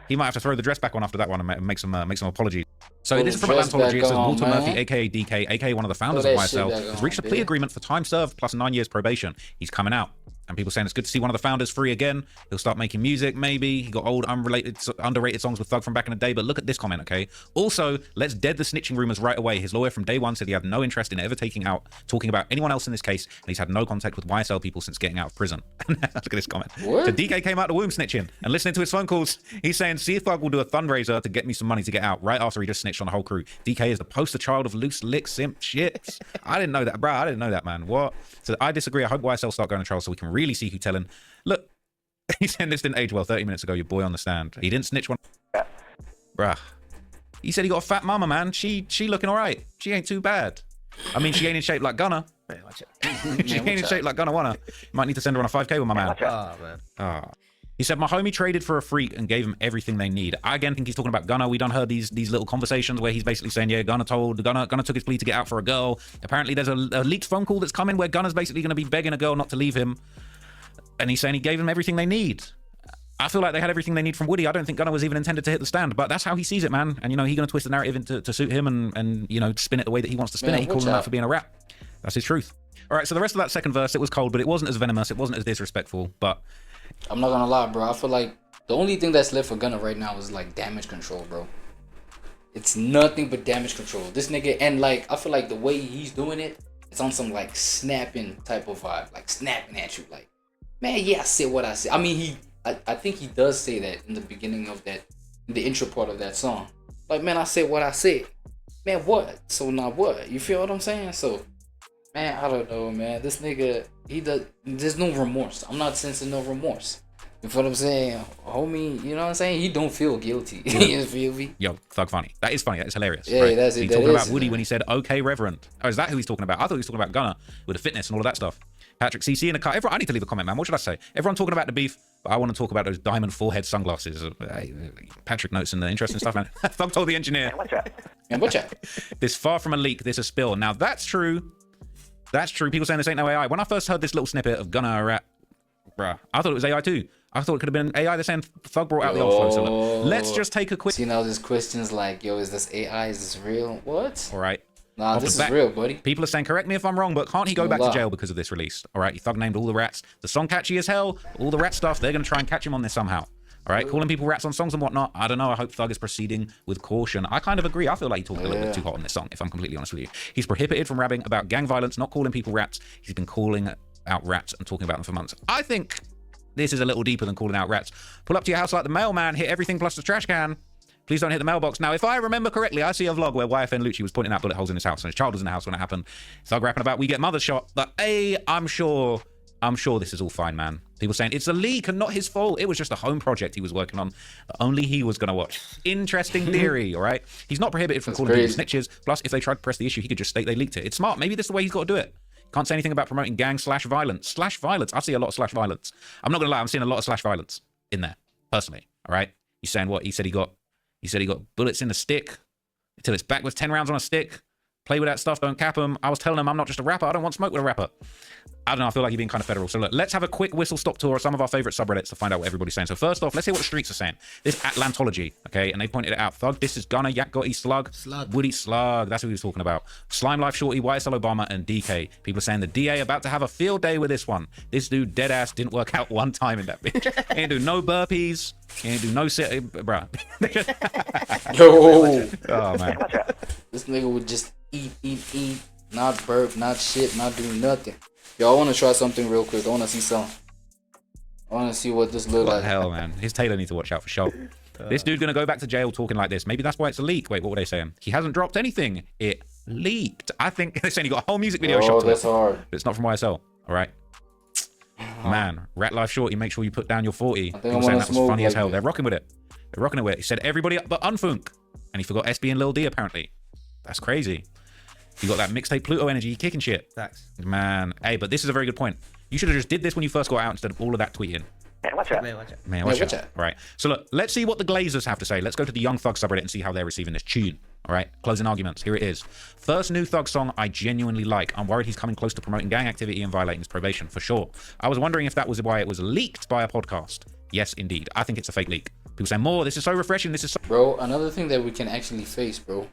He might have to throw the dress back on after that one and make some apologies. So Throw this is the from dress Atlantology. It back says on, Walter man. Murphy, aka DK, aka one of the founders Throw of that shit YSL, back has on, reached a plea bitch. agreement for time served plus 9 years probation. He's coming out. And people saying it's good to see one of the founders free again. He'll start making music, maybe. He got old, underrated songs with Thug from back in the day. But look at this comment, okay? Also, let's dead the snitching rumors right away. His lawyer from day one said he had no interest in ever talking about anyone else in this case, and he's had no contact with YSL people since getting out of prison. Look at this comment. What? So DK came out the womb snitching, and listening to his phone calls, he's saying, see if Thug will do a fundraiser to get me some money to get out, right after he just snitched on the whole crew. DK is the poster child of loose lick simp shit. I didn't know that, bro. I didn't know that, man. What? So I disagree. I hope YSL start going to trial so we can really see who's telling. Look, he said this didn't age well 30 minutes ago, your boy on the stand. He didn't snitch one. Bruh. He said he got a fat mama, man. She looking all right. She ain't too bad. I mean, she ain't in shape like Gunna. She ain't in shape like Gunna wanna. Might need to send her on a 5K with my man. Oh, man. Ah. He said, my homie traded for a freak and gave him everything they need. I again think he's talking about Gunna. We done heard these little conversations where he's basically saying, yeah, Gunna took his plea to get out for a girl. Apparently there's a leaked phone call that's coming where Gunna's basically going to be begging a girl not to leave him. And he's saying he gave them everything they need. I feel like they had everything they need from Woody. I don't think Gunna was even intended to hit the stand, but that's how he sees it, man. And, you know, he's going to twist the narrative to suit him and, you know, spin it the way that he wants to spin it. He called him out for being a rat. That's his truth. All right, so the rest of that second verse, it was cold, but it wasn't as venomous. It wasn't as disrespectful, but... I'm not gonna lie, bro. I feel like the only thing that's left for Gunna right now is like damage control, bro. It's nothing but damage control. This nigga, and like I feel like the way he's doing it, it's on some like snapping type of vibe, like snapping at you, like, man, yeah, I said what I said. I mean, I think he does say that in the beginning of that, in the intro part of that song. Like, man, I said what I said. Man, what? So now what? You feel what I'm saying? So, man, I don't know, man. This nigga, there's no remorse. I'm not sensing no remorse. You feel what I'm saying? Homie, you know what I'm saying? He don't feel guilty. You feel me? Yo, Thug funny. That is funny. That is hilarious. Yeah, right? that's it. He's That talking about is, Woody man. when he said, okay, Reverend. Oh, is that who he's talking about? I thought he was talking about Gunna with the fitness and all of that stuff. Patrick CC in the car. Everyone, I need to leave a comment, man. What should I say? Everyone talking about the beef, but I want to talk about those diamond forehead sunglasses. Patrick notes in the interesting stuff, man. Thug told the engineer. Watch out. And watch out. This far from a leak, this a spill. Now, that's true. That's true. People saying this ain't no AI. When I first heard this little snippet of Gunna rap, bruh, I thought it was AI too. I thought it could have been AI. They're saying Thug brought out the old flow. So look, let's just take a quick... See, now there's questions like, yo, is this AI? Is this real? What? All right. Nah, Off this the is bat, real, buddy. People are saying, correct me if I'm wrong, but can't he go No back lie. to jail because of this release? All right, Thug named all the rats. The song catchy as hell. All the rat stuff, they're going to try and catch him on this somehow. All right, calling people rats on songs and whatnot. I don't know. I hope Thug is proceeding with caution. I kind of agree. I feel like he talked a little bit too hot on this song, if I'm completely honest with you. He's prohibited from rapping about gang violence, not calling people rats. He's been calling out rats and talking about them for months. I think this is a little deeper than calling out rats. Pull up to your house like the mailman, hit everything plus the trash can. Please don't hit the mailbox. Now, if I remember correctly, I see a vlog where YFN Lucci was pointing out bullet holes in his house, and his child was in the house when it happened. Thug rapping about we get mother shot. But I'm sure this is all fine, man. People saying it's a leak and not his fault. It was just a home project he was working on that only he was going to watch. Interesting theory, all right? He's not prohibited from calling people snitches. Plus, if they tried to press the issue, he could just state they leaked it. It's smart. Maybe this is the way he's got to do it. Can't say anything about promoting gang/violence. /violence. I see a lot of /violence. I'm not going to lie. I'm seeing a lot of /violence in there, personally, all right? He's saying what? He said he got bullets in the stick until it's back with 10 rounds on a stick. Play with that stuff, don't cap him. I was telling him I'm not just a rapper. I don't want smoke with a rapper. I don't know. I feel like you're being kind of federal. So look, let's have a quick whistle-stop tour of some of our favorite subreddits to find out what everybody's saying. So first off, let's hear what the streets are saying. This Atlantology, okay, and they pointed it out. Thug, this is Gunna, Yak Gotti, Slug, Woody Slug. That's who he was talking about. Slime Life Shorty, YSL Obama, and DK. People are saying the DA about to have a field day with this one. This dude dead ass didn't work out one time in that bitch. He ain't do no burpees. He ain't do no sit, bruh. Yo. Oh man. This nigga would just eat, not burp, not shit, not do nothing. Yo, I want to try something real quick. I want to see something. I want to see what this looks like. What the hell, man? His tailor needs to watch out for sure. This dude gonna go back to jail talking like this. Maybe that's why it's a leak. Wait, what were they saying? He hasn't dropped anything. It leaked. I think they're saying he got a whole music video shot to that's it. hard. But it's not from YSL. All right. Man, Rat Life Shorty, make sure you put down your 40. People I'm saying that was funny as like hell. it. They're rocking with it. They're rocking with it. He said everybody but Unfunk. And he forgot SB and Lil D apparently. That's crazy. You got that mixtape Pluto energy kicking shit. Thanks. Man. Hey, but this is a very good point. You should have just did this when you first got out instead of all of that tweeting. Man, watch out. Man, watch out. All right. So look, let's see what the Glazers have to say. Let's go to the Young Thug subreddit and see how they're receiving this tune. All right. Closing arguments. Here it is. First new Thug song I genuinely like. I'm worried he's coming close to promoting gang activity and violating his probation, for sure. I was wondering if that was why it was leaked by a podcast. Yes, indeed. I think it's a fake leak. People say, more, this is so refreshing. This is so... Bro, another thing that we can actually face, bro,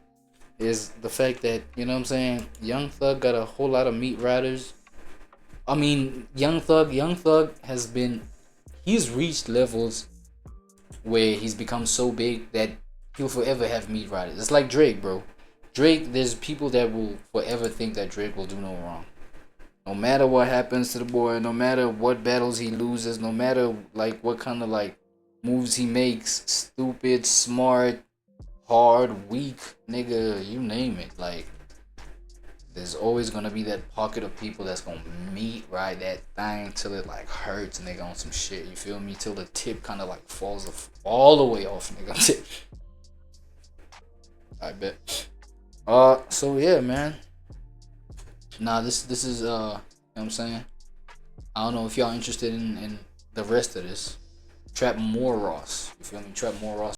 is the fact that, you know what I'm saying, Young Thug got a whole lot of meat riders. I mean, Young Thug has been... He's reached levels where he's become so big that he'll forever have meat riders. It's like Drake, bro. Drake, there's people that will forever think that Drake will do no wrong. No matter what happens to the boy, no matter what battles he loses, no matter like what kind of like moves he makes, stupid, smart, hard, weak, nigga, you name it. Like, there's always gonna be that pocket of people that's gonna meat ride that thing till it like hurts and they on some shit. You feel me? Till the tip kind of like falls all the way off, nigga. I bet. So yeah, man. Nah, this is you know what I'm saying? I don't know if y'all interested in the rest of this. Trap more Ross. You feel me? Trap more Ross.